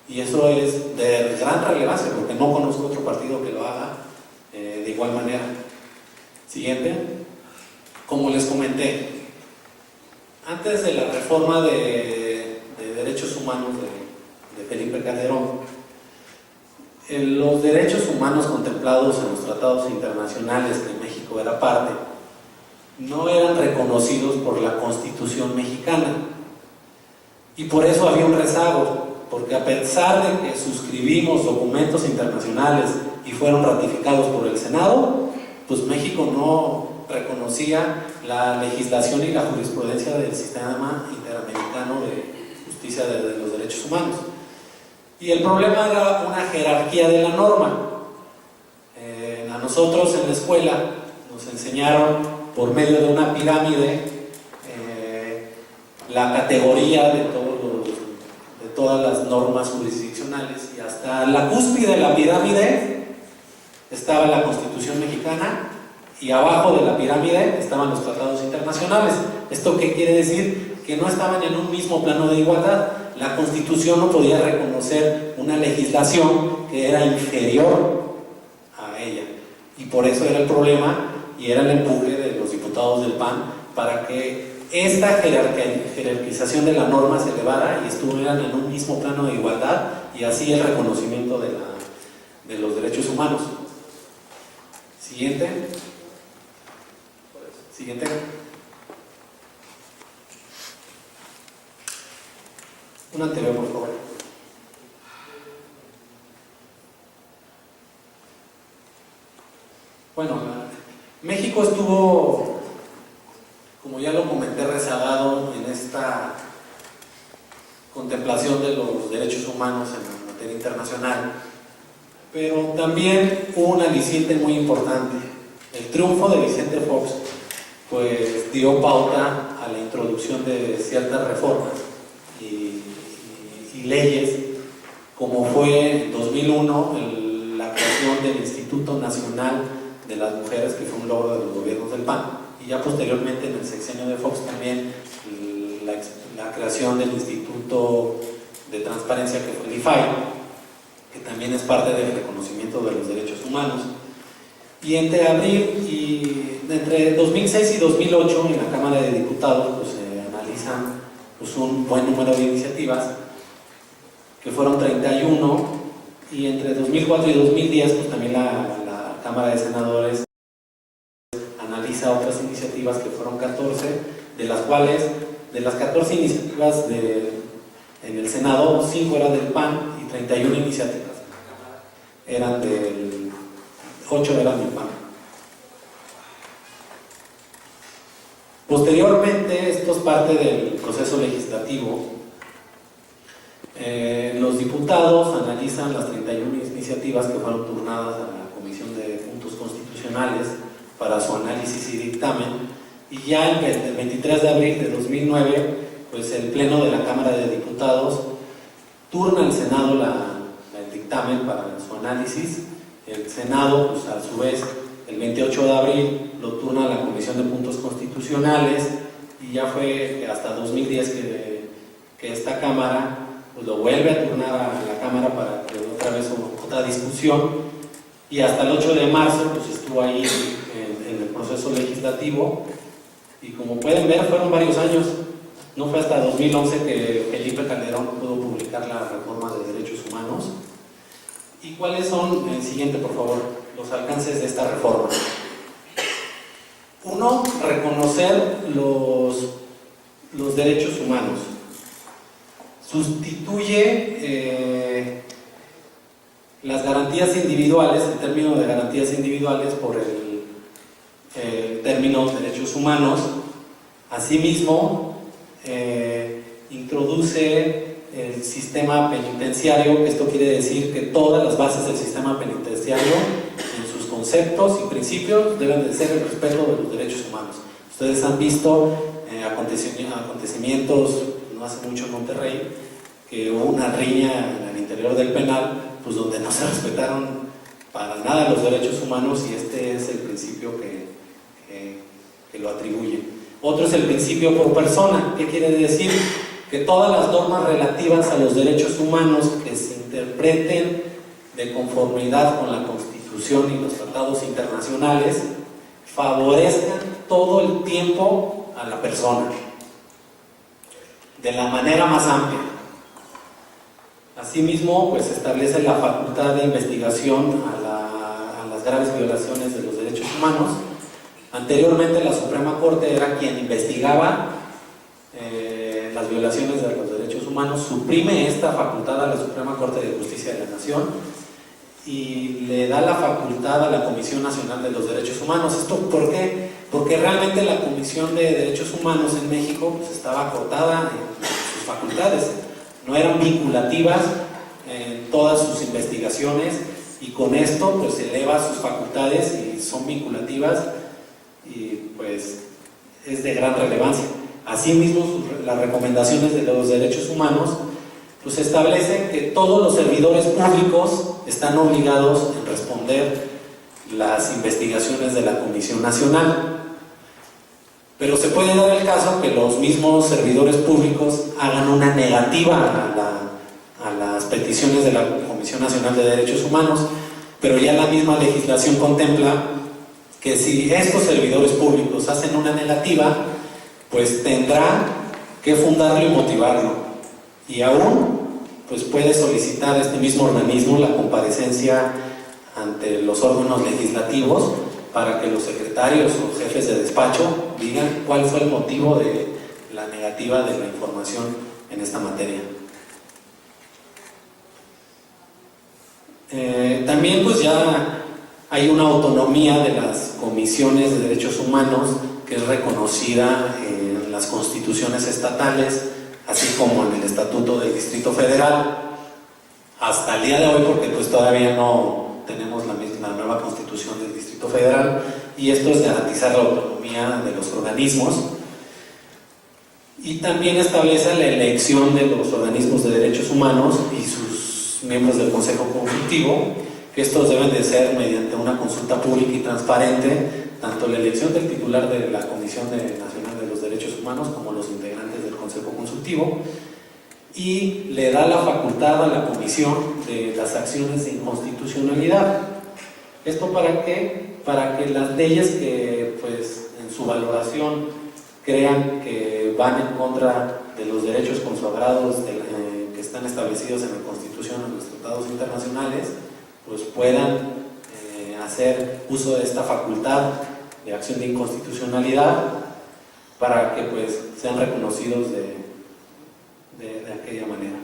Y eso es de gran relevancia, porque no conozco otro partido que lo haga de igual manera. Siguiente. Como les comenté, antes de la reforma de derechos humanos de Felipe Calderón, los derechos humanos contemplados en los tratados internacionales que México era parte, no eran reconocidos por la Constitución mexicana. Y por eso había un rezago, porque a pesar de que suscribimos documentos internacionales y fueron ratificados por el Senado, pues México no reconocía la legislación y la jurisprudencia del Sistema Interamericano de Justicia de los Derechos Humanos. Y el problema era una jerarquía de la norma. A nosotros en la escuela nos enseñaron por medio de una pirámide la categoría de todas las normas jurisdiccionales, y hasta la cúspide de la pirámide estaba la Constitución mexicana y abajo de la pirámide estaban los tratados internacionales. ¿Esto qué quiere decir? Que no estaban en un mismo plano de igualdad. La Constitución no podía reconocer una legislación que era inferior a ella, y por eso era el problema y era el empuje de los diputados del PAN para que esta jerarquización de la norma se elevara y estuvieran en un mismo plano de igualdad, y así el reconocimiento de los derechos humanos. Siguiente. Siguiente. Una anterior, por favor. Bueno, México estuvo, como ya lo comenté, rezagado en esta contemplación de los derechos humanos en la materia internacional, pero también hubo un aliciente muy importante. El triunfo de Vicente Fox pues dio pauta a la introducción de ciertas reformas y leyes, como fue en 2001 la creación del Instituto Nacional de las Mujeres, que fue un logro de los gobiernos del PAN, y ya posteriormente en el sexenio de Fox también la creación del Instituto de Transparencia, que fue el IFAI, que también es parte del reconocimiento de los derechos humanos. Y entre 2006 y 2008 en la Cámara de Diputados pues, se analizan pues, un buen número de iniciativas, que fueron 31, y entre 2004 y 2010 pues, también la Cámara de Senadores analiza otras iniciativas, que fueron 14, de las cuales, de las 14 iniciativas en el Senado, 5 eran del PAN y 31 iniciativas eran 8 eran del PAN. Posteriormente, esto es parte del proceso legislativo. Los diputados analizan las 31 iniciativas que fueron turnadas a la Comisión de Puntos Constitucionales para su análisis y dictamen, y ya el 23 de abril de 2009 pues el Pleno de la Cámara de Diputados turna al Senado el dictamen para su análisis. El Senado pues a su vez el 28 de abril lo turna a la Comisión de Puntos Constitucionales, y ya fue hasta 2010 que esta Cámara pues lo vuelve a turnar a la Cámara para que otra vez otra discusión, y hasta el 8 de marzo pues estuvo ahí en el proceso legislativo, y como pueden ver fueron varios años. No fue hasta 2011 que Felipe Calderón pudo publicar la reforma de derechos humanos. ¿Y cuáles son, el siguiente por favor, los alcances de esta reforma? Uno, reconocer los derechos humanos. Sustituye las garantías individuales, el término de garantías individuales, por el término derechos humanos. Asimismo, introduce el sistema penitenciario, que esto quiere decir que todas las bases del sistema penitenciario, en sus conceptos y principios, deben de ser el respeto de los derechos humanos. Ustedes han visto acontecimientos no hace mucho en Monterrey, que hubo una riña en el interior del penal, pues donde no se respetaron para nada los derechos humanos, y este es el principio que lo atribuye. Otro es el principio por persona. ¿Qué quiere decir? Que todas las normas relativas a los derechos humanos que se interpreten de conformidad con la Constitución y los tratados internacionales favorezcan todo el tiempo a la persona, de la manera más amplia. Asimismo, pues establece la facultad de investigación a las graves violaciones de los derechos humanos. Anteriormente la Suprema Corte era quien investigaba las violaciones de los derechos humanos. Suprime esta facultad a la Suprema Corte de Justicia de la Nación y le da la facultad a la Comisión Nacional de los Derechos Humanos. ¿Esto por qué? Porque realmente la Comisión de Derechos Humanos en México pues, estaba acotada en sus facultades, no eran vinculativas en todas sus investigaciones, y con esto pues eleva sus facultades y son vinculativas, y pues es de gran relevancia. Asimismo, las recomendaciones de los derechos humanos pues establecen que todos los servidores públicos están obligados a responder las investigaciones de la Comisión Nacional, pero se puede dar el caso que los mismos servidores públicos hagan una negativa a las peticiones de la Comisión Nacional de Derechos Humanos, pero ya la misma legislación contempla que si estos servidores públicos hacen una negativa, pues tendrá que fundarlo y motivarlo, y aún pues puede solicitar a este mismo organismo la comparecencia ante los órganos legislativos para que los secretarios o jefes de despacho digan cuál fue el motivo de la negativa de la información en esta materia. También pues ya hay una autonomía de las comisiones de derechos humanos que es reconocida en las constituciones estatales, así como en el Estatuto del Distrito Federal, hasta el día de hoy, porque pues todavía no tenemos la nueva Constitución del Distrito Federal, y esto es garantizar la autonomía de los organismos, y también establece la elección de los organismos de derechos humanos y sus miembros del Consejo Consultivo, que estos deben de ser mediante una consulta pública y transparente, tanto la elección del titular de la Comisión Nacional de los Derechos Humanos como los integrantes del Consejo Consultivo, y le da la facultad a la Comisión de las acciones de inconstitucionalidad. ¿Esto para qué? Para que las leyes que pues en su valoración crean que van en contra de los derechos consagrados que están establecidos en la Constitución o en los tratados internacionales, pues puedan hacer uso de esta facultad de acción de inconstitucionalidad para que pues sean reconocidos de aquella manera.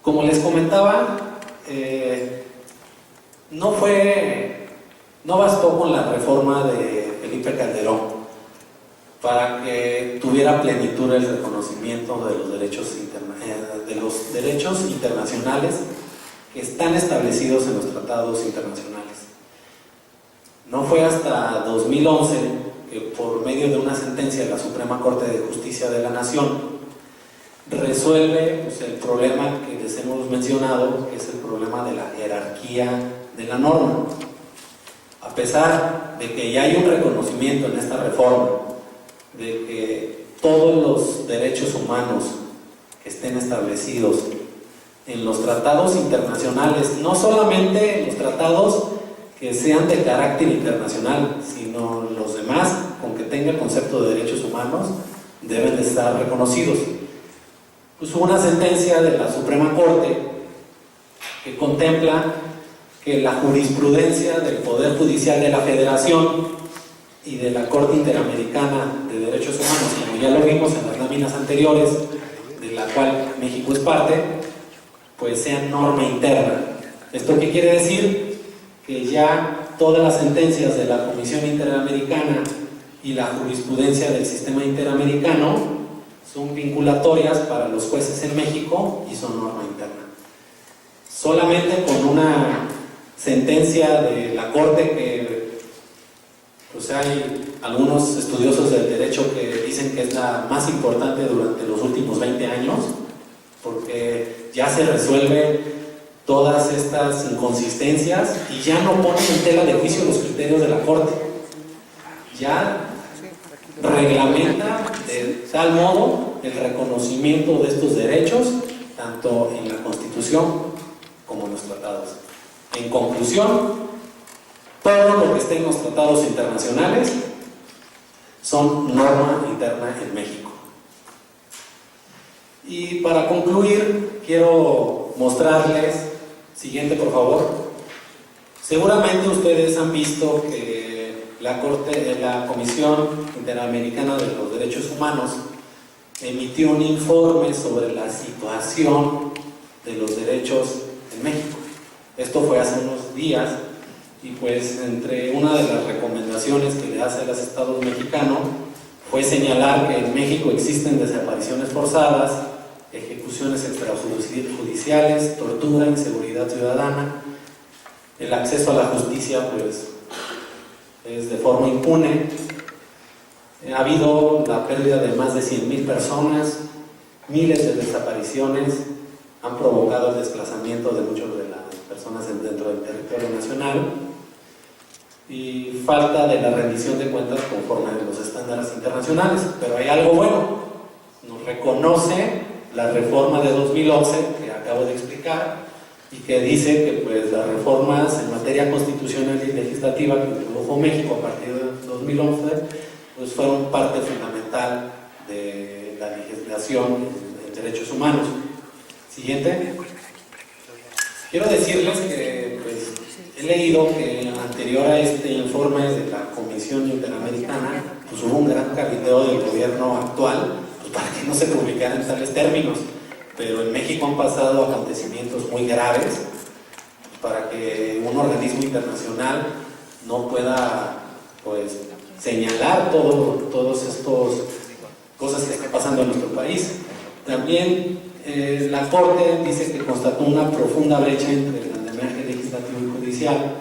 Como les comentaba, no bastó con la reforma de Felipe Calderón para que tuviera plenitud el reconocimiento de los derechos internacionales que están establecidos en los tratados internacionales. No fue hasta 2011 que por medio de una sentencia de la Suprema Corte de Justicia de la Nación resuelve pues, el problema que les hemos mencionado, que es el problema de la jerarquía de la norma. A pesar de que ya hay un reconocimiento en esta reforma de que todos los derechos humanos que estén establecidos en los tratados internacionales, no solamente los tratados que sean de carácter internacional, sino los demás con que tenga el concepto de derechos humanos, deben de estar reconocidos. Pues hubo una sentencia de la Suprema Corte que contempla que la jurisprudencia del Poder Judicial de la Federación y de la Corte Interamericana de Derechos Humanos, como ya lo vimos en las láminas anteriores, de la cual México es parte, pues sean norma interna. ¿Esto qué quiere decir? Que ya todas las sentencias de la Comisión Interamericana y la jurisprudencia del sistema interamericano son vinculatorias para los jueces en México y son norma interna. Solamente con una sentencia de la Corte que pues hay algunos estudiosos del derecho que dicen que es la más importante durante los últimos 20 años, porque ya se resuelve todas estas inconsistencias y ya no ponen en tela de juicio los criterios de la Corte. Ya reglamenta de tal modo el reconocimiento de estos derechos, tanto en la Constitución como en los tratados. En conclusión, todo lo que esté en los tratados internacionales son norma interna en México. Y para concluir, quiero mostrarles, siguiente por favor. Seguramente ustedes han visto que la Comisión Interamericana de los Derechos Humanos emitió un informe sobre la situación de los derechos en México. Esto fue hace unos días y pues entre una de las recomendaciones que le hace a los estados mexicanos fue señalar que en México existen desapariciones forzadas, ejecuciones extrajudiciales, tortura, inseguridad ciudadana, el acceso a la justicia pues es de forma impune, ha habido la pérdida de más de 100,000 personas, miles de desapariciones han provocado el desplazamiento de muchas de las personas dentro del territorio nacional y falta de la rendición de cuentas conforme a los estándares internacionales. Pero hay algo bueno, nos reconoce la reforma de 2011 que acabo de explicar y que dice que pues las reformas en materia constitucional y legislativa que introdujo México a partir de 2011 pues fueron parte fundamental de la legislación en derechos humanos. Siguiente. Quiero decirles que pues, he leído que ante anterior a este informe de la Comisión Interamericana, pues hubo un gran cabildeo del gobierno actual, pues, para que no se publicaran tales términos. Pero en México han pasado acontecimientos muy graves para que un organismo internacional no pueda, pues, señalar todos estos cosas que están pasando en nuestro país. También la Corte dice que constató una profunda brecha entre el andamiaje legislativo y judicial.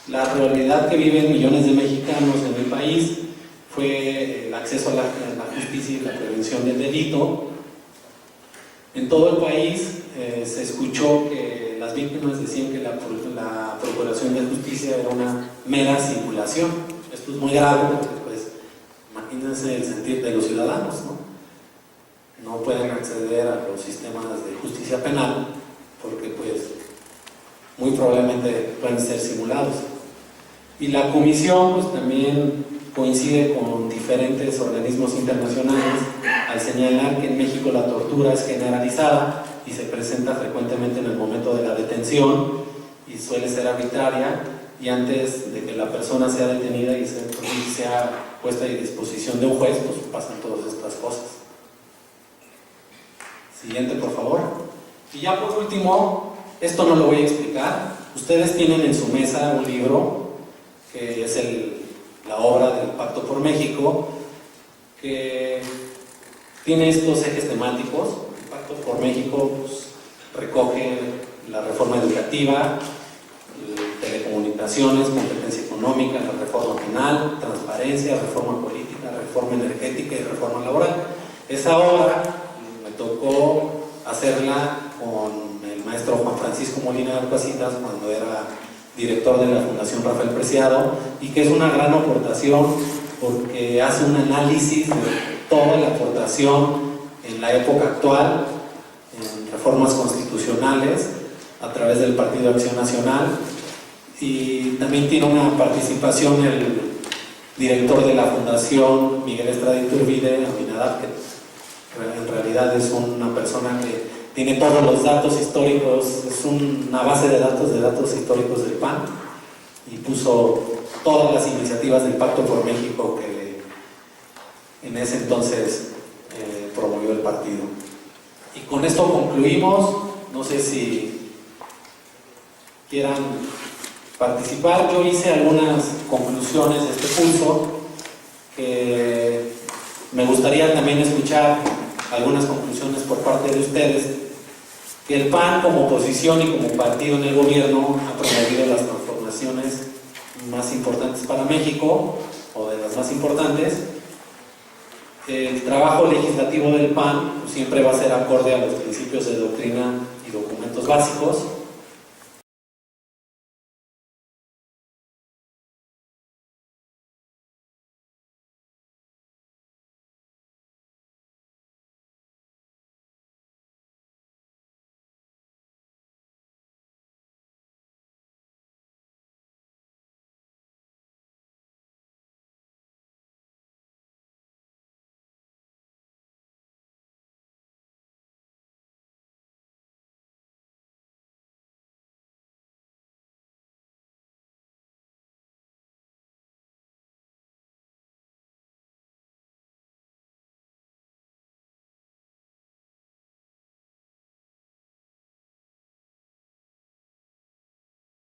La realidad que viven millones de mexicanos en el país fue el acceso a la justicia y la prevención del delito. En todo el país se escuchó que las víctimas decían que la Procuración de Justicia era una mera simulación. Esto es muy grave porque, pues, imagínense el sentir de los ciudadanos, ¿no? No pueden acceder a los sistemas de justicia penal porque, pues, muy probablemente pueden ser simulados. Y la comisión, pues, también coincide con diferentes organismos internacionales al señalar que en México la tortura es generalizada y se presenta frecuentemente en el momento de la detención y suele ser arbitraria, y antes de que la persona sea detenida y sea puesta a disposición de un juez, pues pasan todas estas cosas. Siguiente, por favor. Y ya por último, esto no lo voy a explicar. Ustedes tienen en su mesa un libro que es la obra del Pacto por México, que tiene estos ejes temáticos. El Pacto por México, pues, recoge la reforma educativa, telecomunicaciones, competencia económica, la reforma penal, transparencia, reforma política, reforma energética y reforma laboral. Esa obra me tocó hacerla con el maestro Juan Francisco Molina de Arcuasitas cuando era director de la Fundación Rafael Preciado, y que es una gran aportación porque hace un análisis de toda la aportación en la época actual, en reformas constitucionales a través del Partido Acción Nacional, y también tiene una participación el director de la Fundación, Miguel Estrada Iturbide, Aminadab, que en realidad es una persona que tiene todos los datos históricos, es una base de datos históricos del PAN, y puso todas las iniciativas del Pacto por México que en ese entonces promovió el partido. Y con esto concluimos. No sé si quieran participar. Yo hice algunas conclusiones de este curso que me gustaría también escuchar algunas conclusiones por parte de ustedes. Que el PAN, como oposición y como partido en el gobierno, ha promovido las transformaciones más importantes para México, o de las más importantes. El trabajo legislativo del PAN, pues, siempre va a ser acorde a los principios de doctrina y documentos básicos.